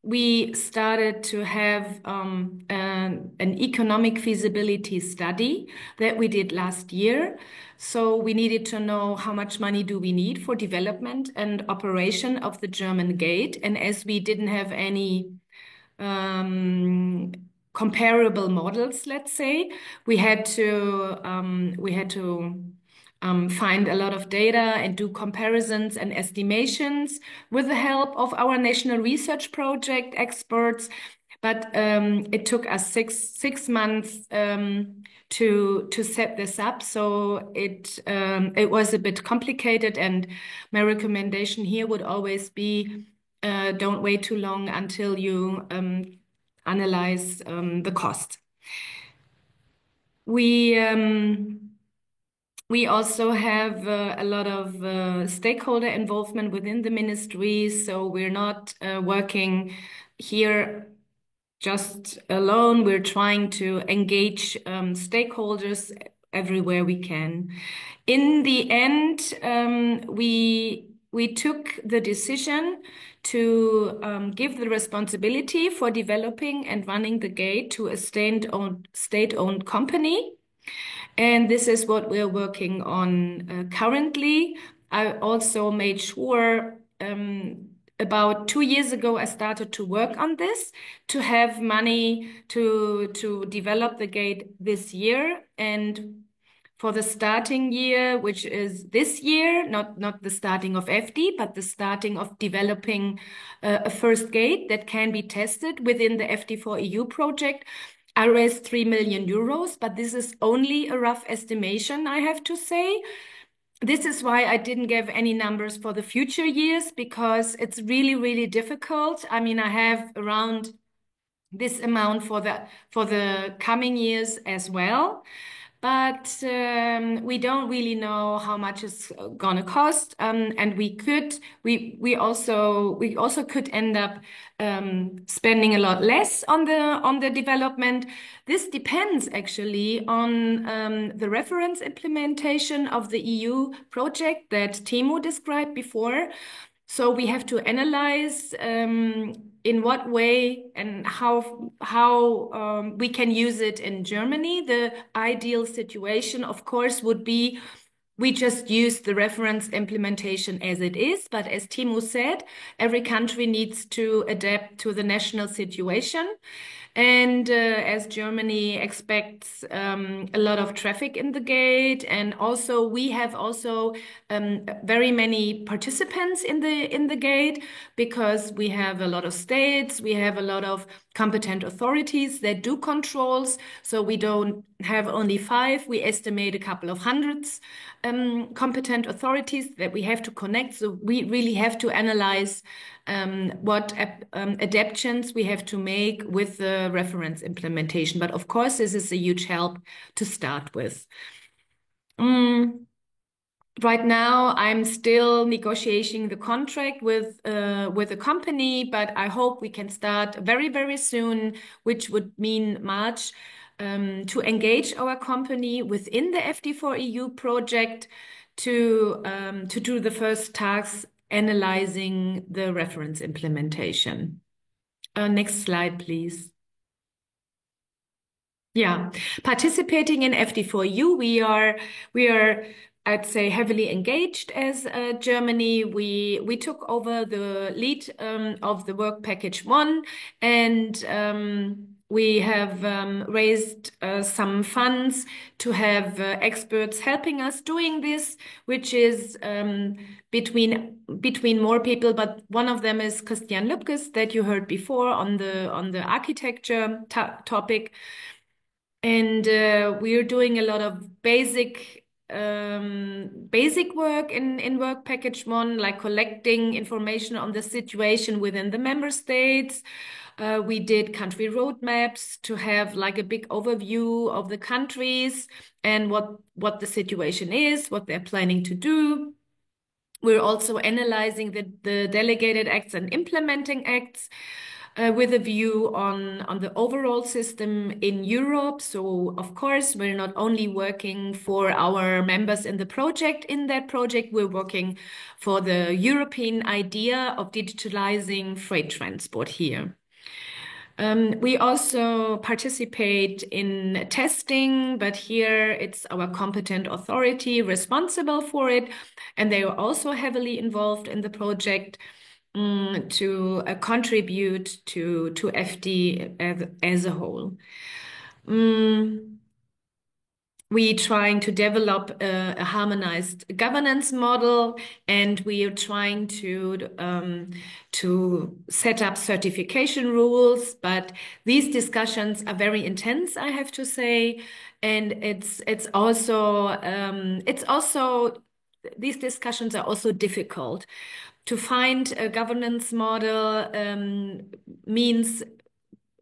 we started to have an economic feasibility study that we did last year. So we needed to know how much money do we need for development and operation of the German gate. And as we didn't have any comparable models, let's say, we had to find a lot of data and do comparisons and estimations with the help of our national research project experts. But it took us six months to set this up, so it was a bit complicated. And my recommendation here would always be, don't wait too long until you analyze the cost. We also have a lot of stakeholder involvement within the ministry, so we're not working here just alone. We're trying to engage stakeholders everywhere we can. In the end, we took the decision to give the responsibility for developing and running the gate to a state-owned company. And this is what we're working on currently. I also made sure about 2 years ago, I started to work on this to have money to develop the gate this year. And for the starting year, which is this year, not the starting of FD, but the starting of developing a first gate that can be tested within the FD4EU project, I raised 3 million euros, but this is only a rough estimation, I have to say. This is why I didn't give any numbers for the future years, because it's really, really difficult. I mean, I have around this amount for the coming years as well. But we don't really know how much it's gonna cost, and we also could end up spending a lot less on the development. This depends actually on the reference implementation of the EU project that Timo described before. So we have to analyze in what way and how we can use it in Germany. The ideal situation, of course, would be we just use the reference implementation as it is. But as Timo said, every country needs to adapt to the national situation. And as Germany expects a lot of traffic in the gate, and also we have also very many participants in the gate, because we have a lot of states, we have a lot of competent authorities that do controls. So we don't have only 5, we estimate a couple of hundreds competent authorities that we have to connect. So we really have to analyze what adaptations we have to make with the reference implementation. But of course, this is a huge help to start with. Right now, I'm still negotiating the contract with a company, but I hope we can start very, very soon, which would mean March, to engage our company within the FD4EU project to do the first tasks analyzing the reference implementation. Next slide, please. Yeah, participating in FD4EU, we are, I'd say, heavily engaged as Germany. We took over the lead of the work package 1, and we have raised some funds to have experts helping us doing this, which is between more people, but one of them is Christian Lübkes that you heard before on the architecture topic. And we are doing a lot of basic work in work package 1, like collecting information on the situation within the member states. We did country roadmaps to have like a big overview of the countries and what the situation is, what they're planning to do. We're also analyzing the delegated acts and implementing acts. with a view on the overall system in Europe. So, of course, we're not only working for our members in the project. In that project, we're working for the European idea of digitalizing freight transport here. We also participate in testing, but here it's our competent authority responsible for it, and they are also heavily involved in the project to contribute to FD as a whole. We're trying to develop a harmonized governance model, and we are trying to set up certification rules. But these discussions are very intense, I have to say, and it's also these discussions are also difficult. To find a governance model means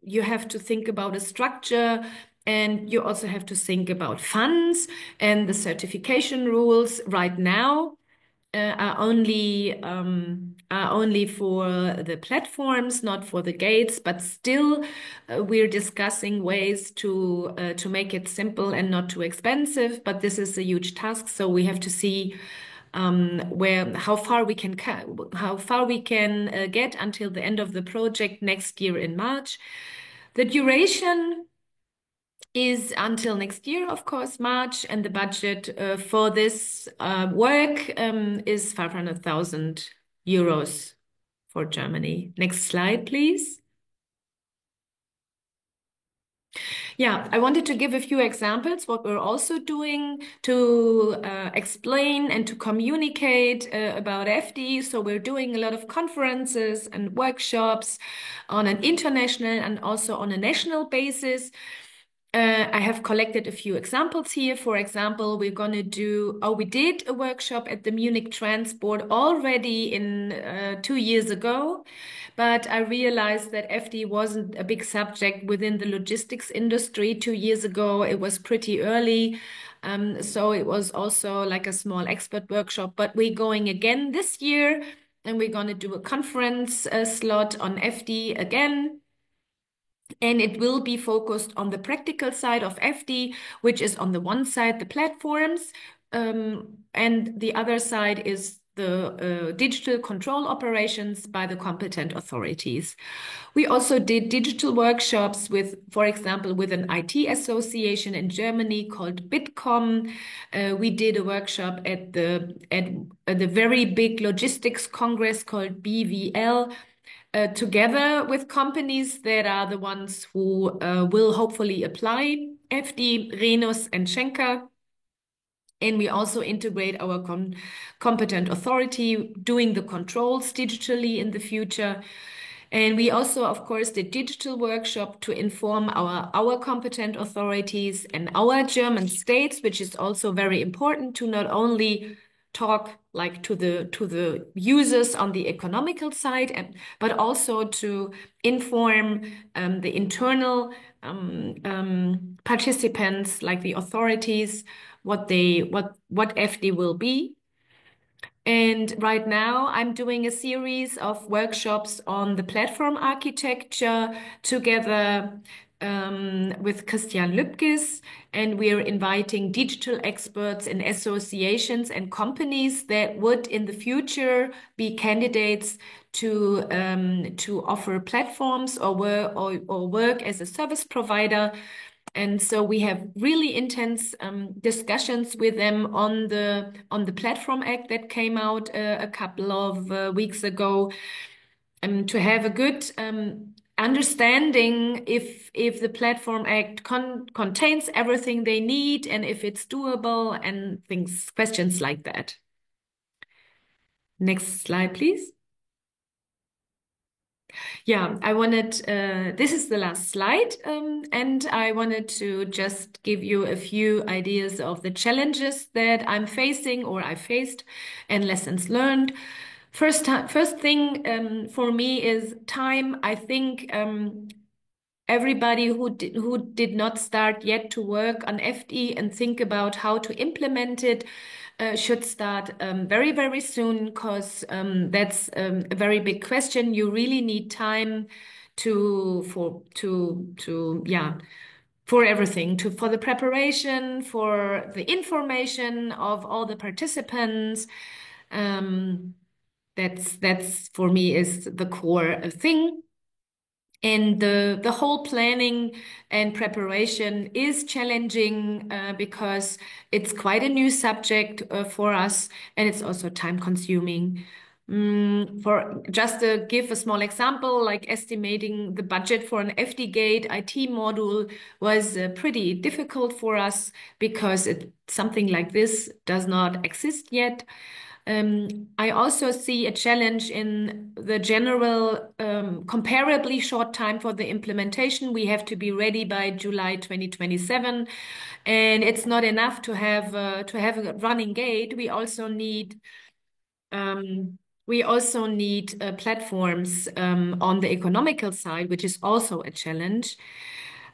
you have to think about a structure, and you also have to think about funds, and the certification rules right now are only for the platforms, not for the gates. But still, we're discussing ways to make it simple and not too expensive. But this is a huge task, so we have to see how far we can get until the end of the project next year in March. The duration is until next year, of course, March, and the budget for this work is 500,000 euros for Germany. Next slide, please. Yeah, I wanted to give a few examples what we're also doing to explain and to communicate about FD. So we're doing a lot of conferences and workshops on an international and also on a national basis. I have collected a few examples here. For example, we did a workshop at the Munich Transport already in 2 years ago, but I realized that FD wasn't a big subject within the logistics industry 2 years ago. It was pretty early. So it was also like a small expert workshop, but we're going again this year, and we're going to do a conference slot on FD again. And it will be focused on the practical side of FD, which is on the one side, the platforms, and the other side is the digital control operations by the competent authorities. We also did digital workshops with, for example, with an IT association in Germany called Bitkom. We did a workshop at the very big logistics congress called BVL, together with companies that are the ones who will hopefully apply FD, Rhenus and Schenker. And we also integrate our competent authority doing the controls digitally in the future. And we also, of course, did digital workshop to inform our competent authorities and our German states, which is also very important to not only talk like to the users on the economical side, but also to inform the internal participants, like the authorities, what FD will be. And right now, I'm doing a series of workshops on the platform architecture together with Christian Lübkes, and we're inviting digital experts in associations and companies that would in the future be candidates to offer platforms or work as a service provider. And so we have really intense discussions with them on the Platform Act that came out a couple of weeks ago, to have a good understanding if the Platform Act contains everything they need and if it's doable and questions like that. Next slide, please. Yeah, this is the last slide, and I wanted to just give you a few ideas of the challenges that I'm facing or I faced and lessons learned. First thing for me is time. I think everybody who did not start yet to work on FD and think about how to implement it should start very, very soon, because that's a very big question. You really need time for everything, for the preparation, for the information of all the participants. That's for me is the core thing. And the whole planning and preparation is challenging because it's quite a new subject for us, and it's also time consuming. For just to give a small example, like estimating the budget for an FDGate IT module was pretty difficult for us because something like this does not exist yet. I also see a challenge in the general, comparably short time for the implementation. We have to be ready by July 2027, and it's not enough to have a running gate. We also need platforms on the economical side, which is also a challenge.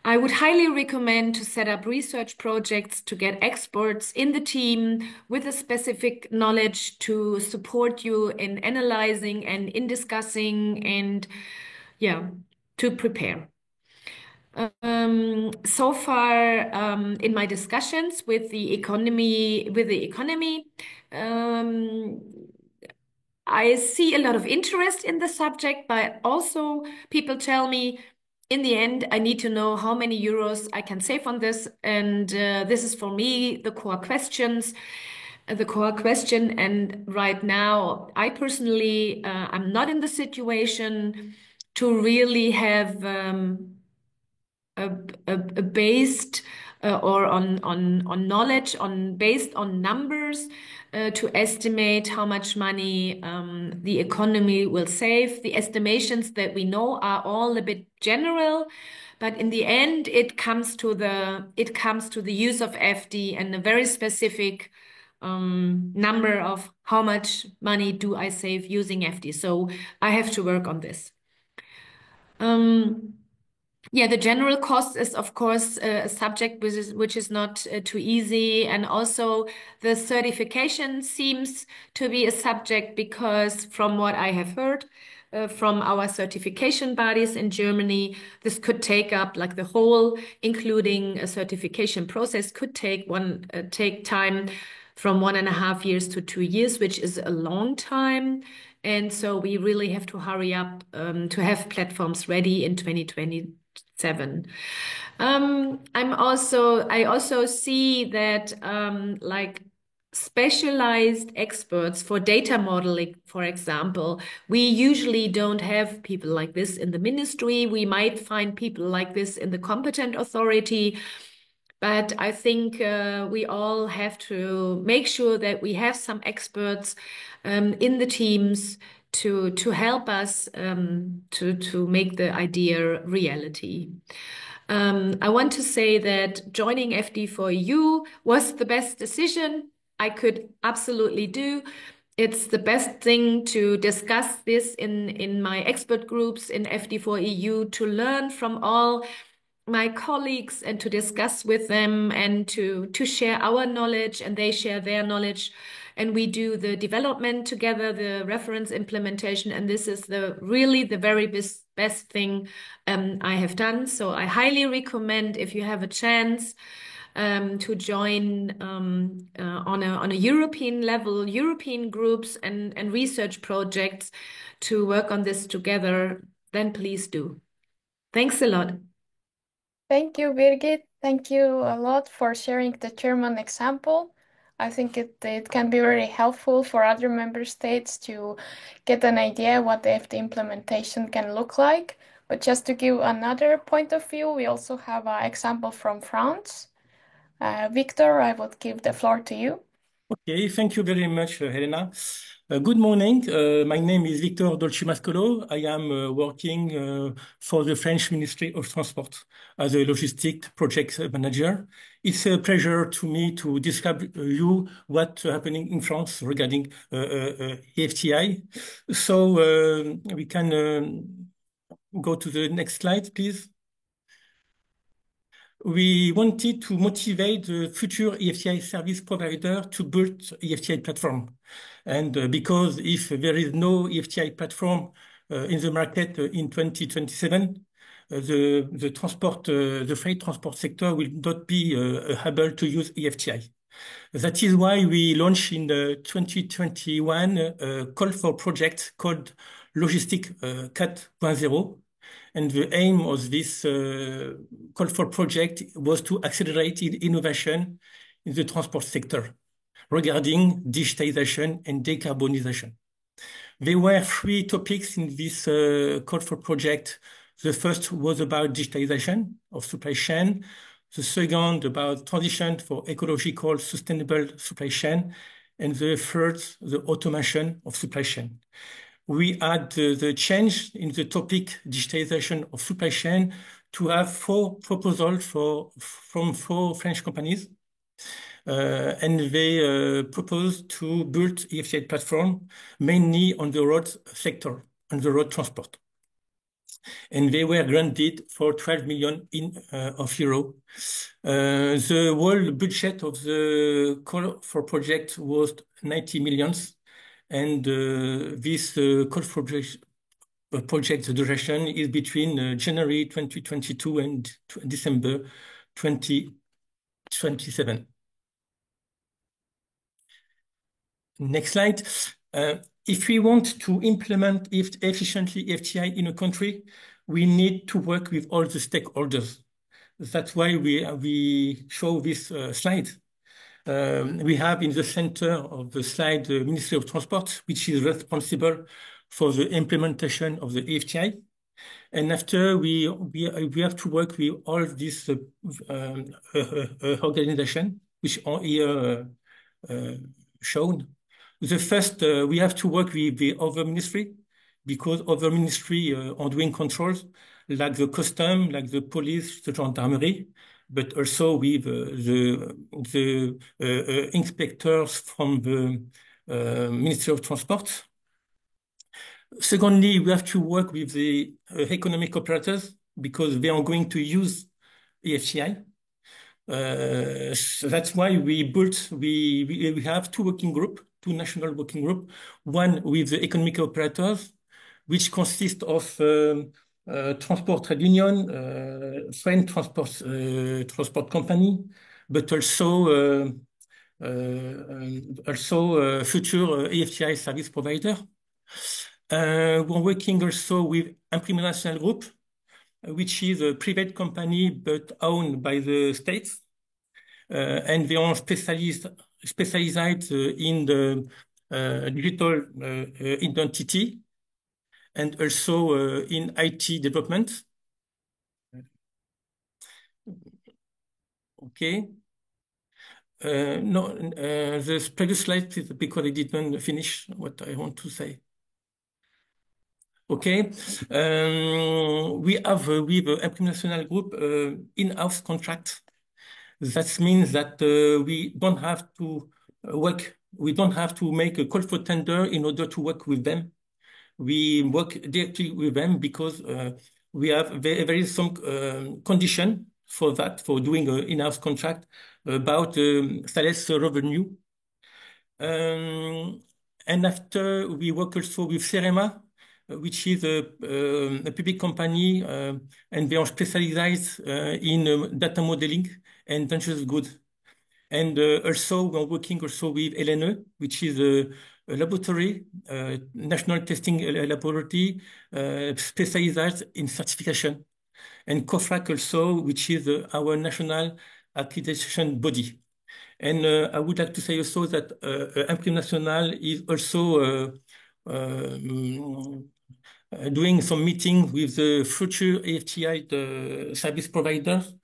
I would highly recommend to set up research projects to get experts in the team with a specific knowledge to support you in analyzing and in discussing and to prepare. So far, in my discussions with the economy, I see a lot of interest in the subject, but also people tell me, in the end, I need to know how many euros I can save on this. And this is for me the core question. And right now, I personally, I'm not in the situation to really have a based or on knowledge based on numbers to estimate how much money the economy will save. The estimations that we know are all a bit general, but in the end, it comes to the use of FD and a very specific number of how much money do I save using FD. So I have to work on this. The general cost is, of course, a subject which is not too easy. And also the certification seems to be a subject because from what I have heard from our certification bodies in Germany, this could take up like the whole, including a certification process, could take time from 1.5 years to 2 years, which is a long time. And so we really have to hurry up to have platforms ready in 2027. I also see that like specialized experts for data modeling, for example, we usually don't have people like this in the ministry. We might find people like this in the competent authority. But I think we all have to make sure that we have some experts in the teams to help us to make the idea reality. I want to say that joining FD4EU was the best decision I could absolutely do. It's the best thing to discuss this in my expert groups in FD4EU, to learn from all my colleagues and to discuss with them and to share our knowledge and they share their knowledge. And we do the development together, the reference implementation. And this is really the very best thing I have done. So I highly recommend, if you have a chance, to join on a European level, European groups and research projects to work on this together, then please do. Thanks a lot. Thank you, Birgit. Thank you a lot for sharing the German example. I think it can be very helpful for other member states to get an idea what the FD implementation can look like. But just to give another point of view, we also have an example from France. Victor, I would give the floor to you. Okay, thank you very much, Helena. Good morning. My name is Victor Dolci-Mascolo. I am working for the French Ministry of Transport as a logistic project manager. It's a pleasure to me to describe you what's happening in France regarding EFTI. So we can go to the next slide, please. we wanted to motivate the future EFTI service provider to build EFTI platform. And because if there is no EFTI platform in the market in 2027, the freight transport sector will not be able to use EFTI. That is why we launched in 2021 a call for project called Logistic 4.0. And the aim of this call for project was to accelerate innovation in the transport sector regarding digitization and decarbonization. There were 3 topics in this call for project. The first was about digitization of supply chain. The second about transition for ecological sustainable supply chain. And the third, the automation of supply chain. We had the change in the topic digitization of supply chain to have 4 proposals from 4 French companies. And they proposed to build EFTI platform mainly on the road sector, on the road transport. And they were granted for 12 million euro. The whole budget of the call for project was 90 million. And this call for project duration is between January 2022 and December 2027. Next slide. If we want to implement efficiently EFTI in a country, we need to work with all the stakeholders. That's why we show this slide. We have in the center of the slide the Ministry of Transport, which is responsible for the implementation of the EFTI. And after we have to work with all these organizations, which are here shown. The first, we have to work with the other ministry, because other ministry are doing controls, like the custom, like the police, the gendarmerie, but also with the inspectors from the Ministry of Transport. Secondly, we have to work with the economic operators, because they are going to use EFTI. That's why we have 2 working groups, 2 national working groups, one with the economic operators, which consists of transport trade union, French transport company, but also future EFTI service provider. We're working also with Imprimerie Nationale Group, which is a private company but owned by the states. And they are specialized in the digital identity and also in IT development. Okay. No, the previous slide, please, because I didn't finish what I want to say. Okay. We have with Imprimerie Nationale Group in-house contract. That means that we don't have to make a call for tender in order to work with them. We work directly with them because we have there is some condition for that, for doing an in-house contract about sales revenue. And after we work also with Cerema, which is a public company, and they are specialized in data modeling and dangerous goods. And also we're working also with LNE, which is a laboratory, national testing laboratory, specialized in certification. And COFRAC also, which is our national accreditation body. And I would like to say also that Imprimerie Nationale is also doing some meeting with the future EFTI service providers,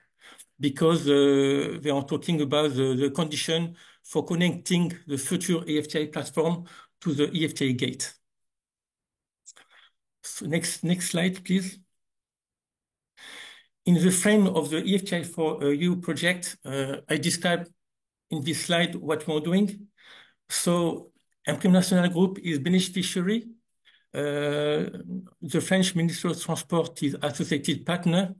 because they are talking about the condition for connecting the future EFTI platform to the EFTI gate. So next slide, please. In the frame of the EFTI for EU project, I described in this slide what we are doing. So Imprimerie Nationale Group is beneficiary. The French Ministry of Transport is associated partner.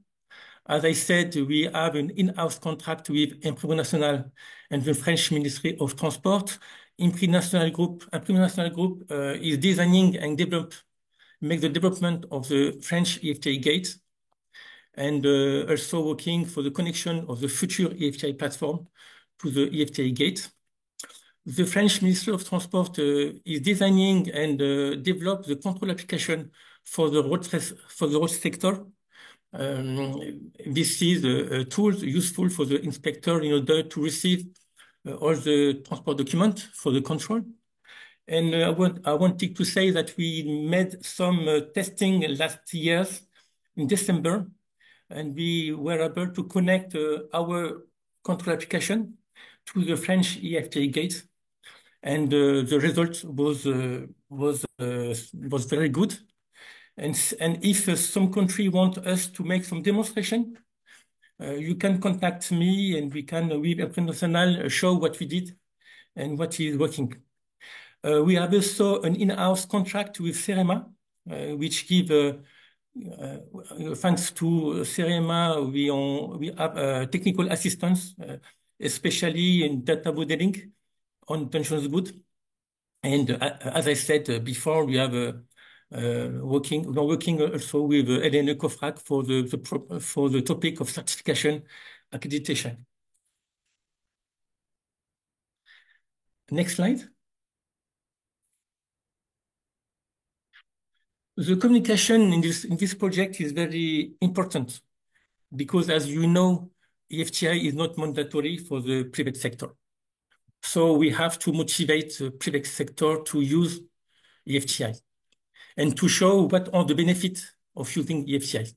As I said, we have an in-house contract with Imprimerie Nationale and the French Ministry of Transport. Imprimerie Nationale Group is designing and make the development of the French EFTI gate, and also working for the connection of the future EFTI platform to the EFTI gate. The French Ministry of Transport is designing and develop the control application for the road sector. This is a tool useful for the inspector in order to receive all the transport documents for the control. And I wanted to say that we made some testing last year in December, and we were able to connect our control application to the French EFTI gate, and the result was very good. And if some country want us to make some demonstration, you can contact me, and we can, with Imprimerie Nationale, show what we did and what is working. We have also an in-house contract with CEREMA, which give, thanks to CEREMA, we have technical assistance, especially in data modeling on tensions boot. And as I said before, we have we're working also with Hélène Coffrac for the topic of certification accreditation. Next slide. The communication in this project is very important because, as you know, EFTI is not mandatory for the private sector. So we have to motivate the private sector to use EFTI and to show what are the benefits of using EFTI.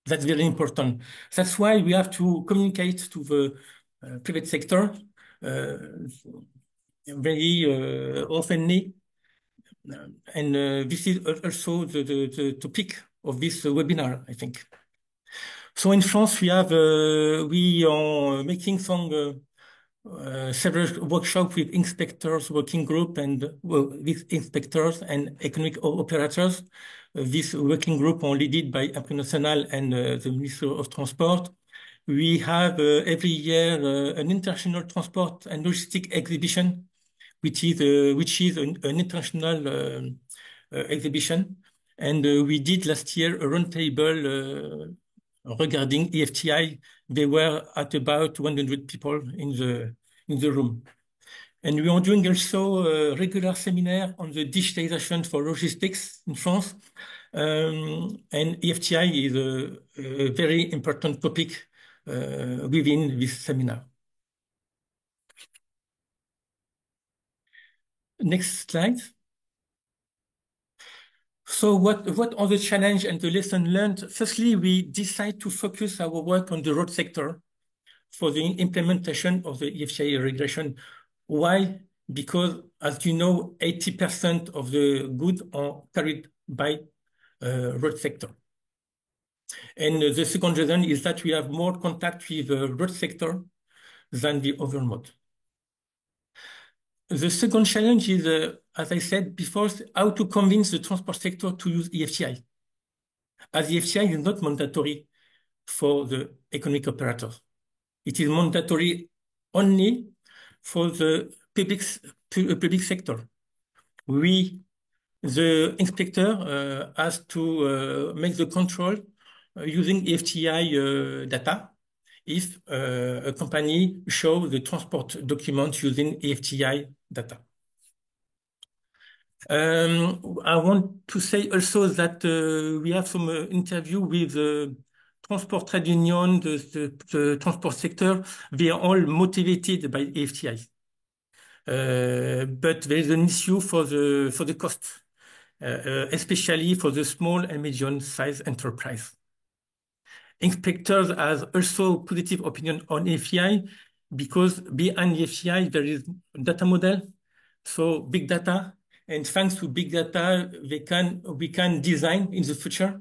That's very important. That's why we have to communicate to the private sector very oftenly. And this is also the topic of this webinar, I think. So in France, we are making some several workshops with inspectors, working group, and with inspectors and economic operators. This working group are led by Imprimerie Nationale and the Ministry of Transport. We have every year an international transport and logistic exhibition, which is an international exhibition. And we did last year a roundtable regarding EFTI. They were at about 100 people in the room. And we are doing also a regular seminar on the digitalization for logistics in France. And EFTI is a very important topic within this seminar. Next slide. So what are the challenges and the lesson learned? Firstly, we decide to focus our work on the road sector for the implementation of the EFTI regulation. Why? Because, as you know, 80% of the goods are carried by road sector. And the second reason is that we have more contact with the road sector than the other mode. The second challenge is, as I said before, how to convince the transport sector to use EFTI. As EFTI is not mandatory for the economic operators. It is mandatory only for the public sector. The inspector has to make the control using EFTI data if a company shows the transport document using EFTI data. I want to say also that we have some interview with the transport trade union, the transport sector. They are all motivated by EFTI. But there is an issue for the cost, especially for the small and medium-sized enterprise. Inspectors have also positive opinion on EFTI because behind EFTI there is data model, so big data, and thanks to big data we can design in the future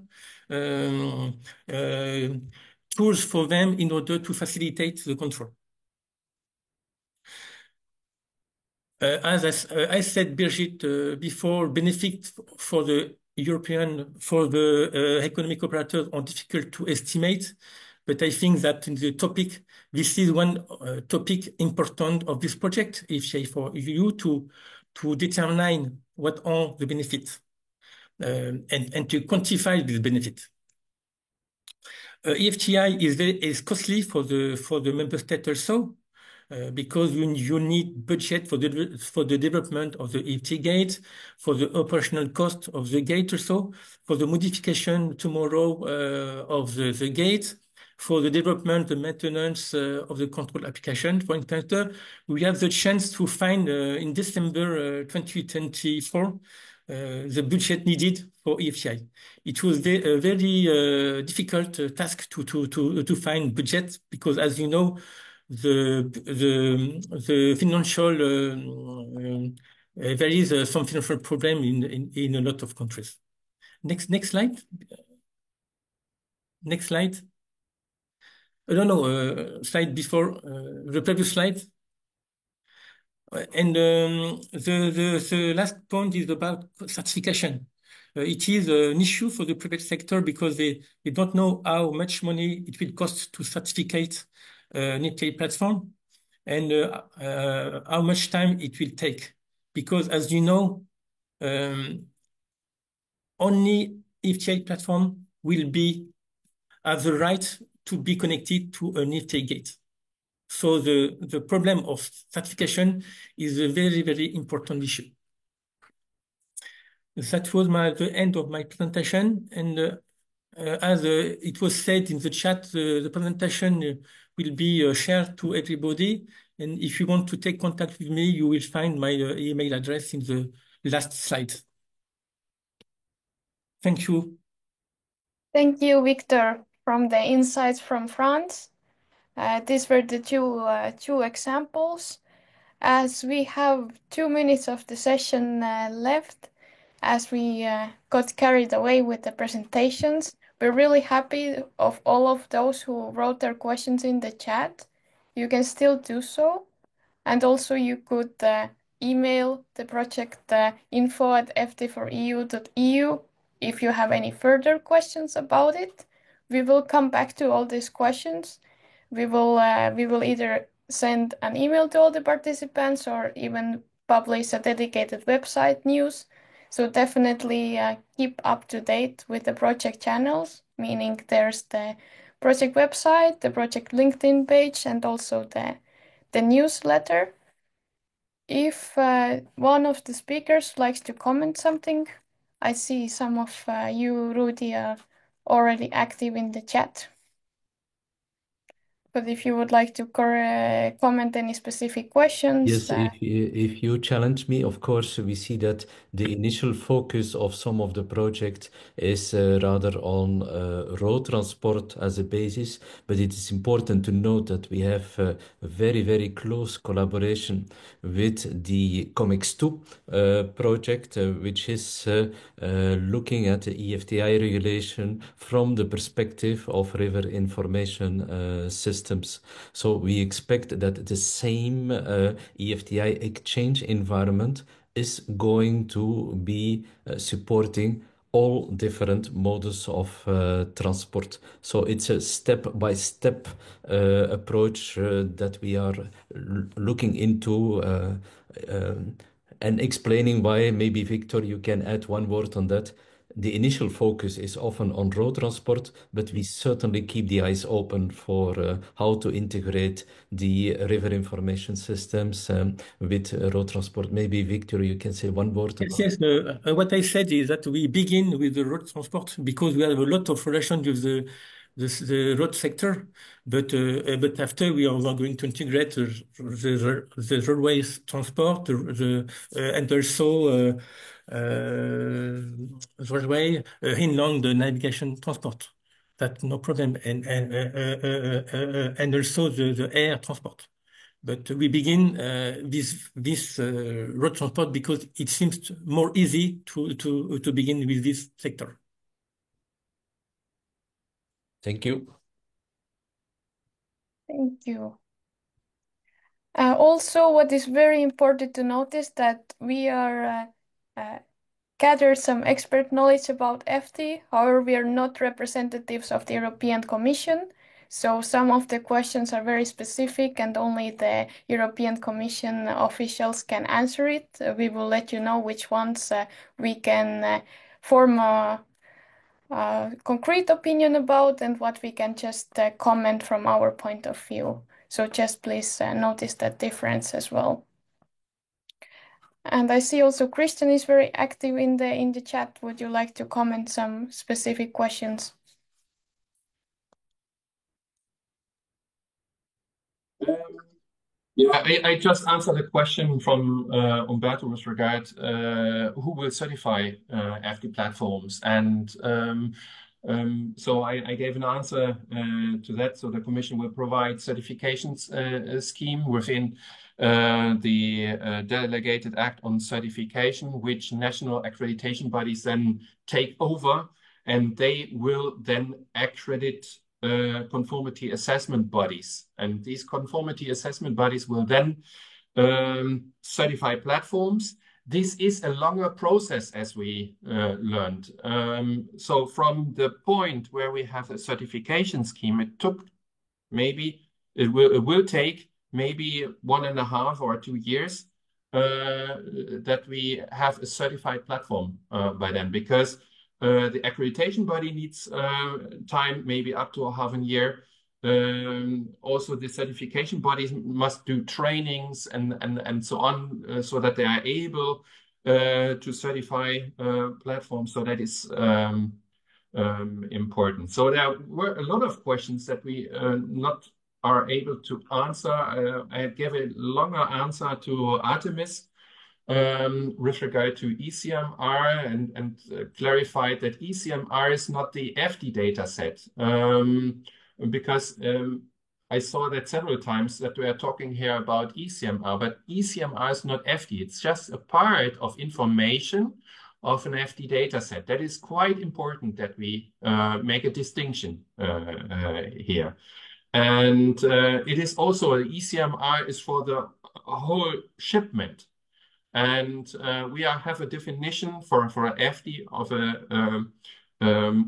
tools for them in order to facilitate the control. As I said, Birgit, before, benefit for the European for the economic operators are difficult to estimate, but I think that in the topic, this is one topic important of this project, if for you to determine what are the benefits and to quantify this benefit. EFTI is costly for the member state also. Because you need budget for the development of the EFT gate, for the operational cost of the gate also, for the modification tomorrow of the gate, for the development, the maintenance of the control application. For instance, we have the chance to find in December 2024 the budget needed for EFTI. It was a very difficult task to find budget because, as you know, the financial there is some financial problem in a lot of countries. Next slide. Next slide. No, slide before the previous slide. And the last point is about certification. It is an issue for the private sector because they don't know how much money it will cost to certificate an EFTI platform and how much time it will take. Because as you know, only EFTI platform will have the right to be connected to an EFTI gate. So the problem of certification is a very, very important issue. That was the end of my presentation. And as it was said in the chat, the presentation will be shared to everybody. And if you want to take contact with me, you will find my email address in the last slide. Thank you. Thank you, Victor, from the Insights from France. These were the two examples. As we have 2 minutes of the session left, as we got carried away with the presentations, we're really happy of all of those who wrote their questions in the chat. You can still do so. And also you could email the project info@ft4eu.eu if you have any further questions about it. We will come back to all these questions. We will either send an email to all the participants or even publish a dedicated website news. So definitely keep up to date with the project channels, meaning there's the project website, the project LinkedIn page, and also the newsletter. If one of the speakers likes to comment something, I see some of you, Rudy, are already active in the chat. But if you would like to comment any specific questions. Yes, if you challenge me, of course, we see that the initial focus of some of the project is rather on road transport as a basis, but it is important to note that we have a very, very close collaboration with the COMEX2 project, which is looking at the EFTI regulation from the perspective of river information systems. So we expect that the same EFTI exchange environment is going to be supporting all different modes of transport. So it's a step-by-step approach that we are looking into and explaining why. Maybe Victor, you can add one word on that. The initial focus is often on road transport, but we certainly keep the eyes open for how to integrate the river information systems with road transport. Maybe, Victor, you can say one word about Yes, what I said is that we begin with the road transport because we have a lot of relation with the road sector, but after we are going to integrate the roadways transport and also roadway inland the navigation transport. That's no problem, and also the air transport. But we begin this road transport because it seems more easy to begin with this sector. Thank you. Thank you. Also, what is very important to notice that we are gathered some expert knowledge about FT. However, we are not representatives of the European Commission. So some of the questions are very specific and only the European Commission officials can answer it. We will let you know which ones we can form a concrete opinion about and what we can just comment from our point of view. So just please notice that difference as well. And I see also Christian is very active in the chat. Would you like to comment some specific questions? Yeah, I just answered a question from Umberto with regard who will certify FT platforms. And so I gave an answer to that. So the Commission will provide certifications scheme within the Delegated Act on Certification, which national accreditation bodies then take over, and they will then accredit conformity assessment bodies. And these conformity assessment bodies will then certify platforms. This is a longer process, as we learned. So from the point where we have a certification scheme, it will take maybe 1.5 or 2 years that we have a certified platform by then, because the accreditation body needs time, maybe up to a half a year. Also, the certification bodies must do trainings and so on, so that they are able to certify platforms. So that is important. So there were a lot of questions that we not are able to answer. I gave a longer answer to Artemis with regard to ECMR and clarified that ECMR is not the FT data set, because I saw that several times that we are talking here about ECMR, but ECMR is not FT. It's just a part of information of an FT data set. That is quite important that we make a distinction here. And it is also, ECMR is for the whole shipment. And we have a definition for a FD of a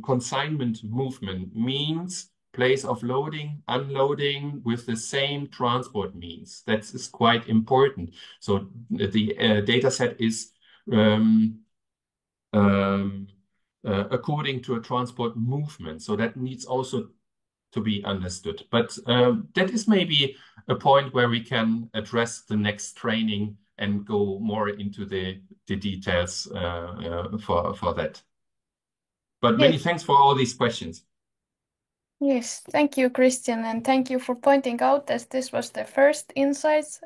consignment movement, means place of loading, unloading with the same transport means. That is quite important. So the data set is according to a transport movement. So that needs also to be understood. But that is maybe a point where we can address the next training and go more into the details for that. But many thanks for all these questions. Yes, thank you, Christian, and thank you for pointing out that this was the first insights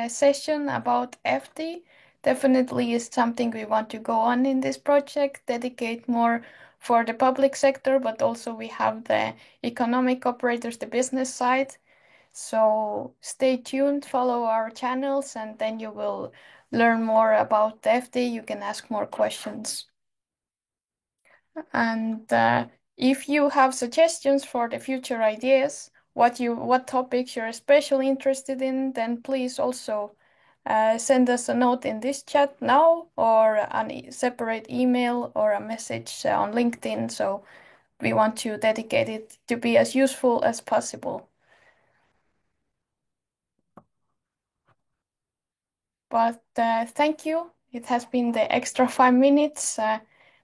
session about FT. Definitely is something we want to go on in this project, dedicate more for the public sector, but also we have the economic operators, the business side. So stay tuned, follow our channels, and then you will learn more about the FT. You can ask more questions. And if you have suggestions for the future ideas, what topics you're especially interested in, then please also send us a note in this chat now, or a separate email or a message on LinkedIn. So we want to dedicate it to be as useful as possible. But thank you. It has been the extra 5 minutes.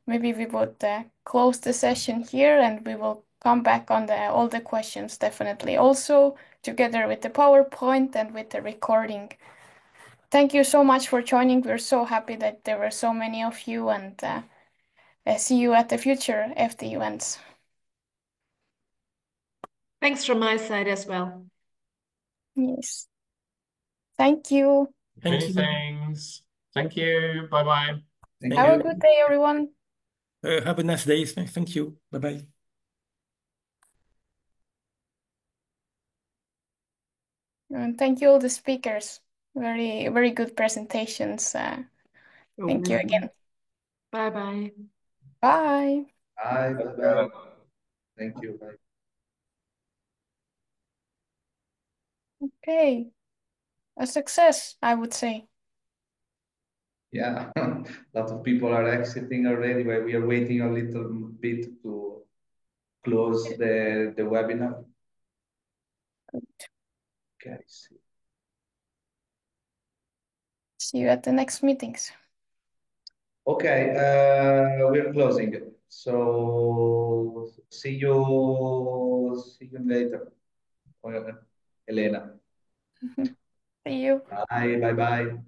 Maybe we would close the session here, and we will come back on all the questions definitely, also together with the PowerPoint and with the recording. Thank you so much for joining. We're so happy that there were so many of you, and see you at the future FT events. Thanks from my side as well. Yes. Thank you. Many thanks. Thank you. Bye-bye. Have a good day, everyone. Have a nice day. Thank you. Bye-bye. And thank you all the speakers. Very, very good presentations. Thank you again. Bye-bye. Bye. Bye. Bye-bye. Thank you. Bye. Okay. A success, I would say. Yeah, a lot of people are exiting already, but we are waiting a little bit to close the webinar. Okay, See you at the next meetings. okay, we're closing. So see you later, Elena. See you. Bye, bye, bye.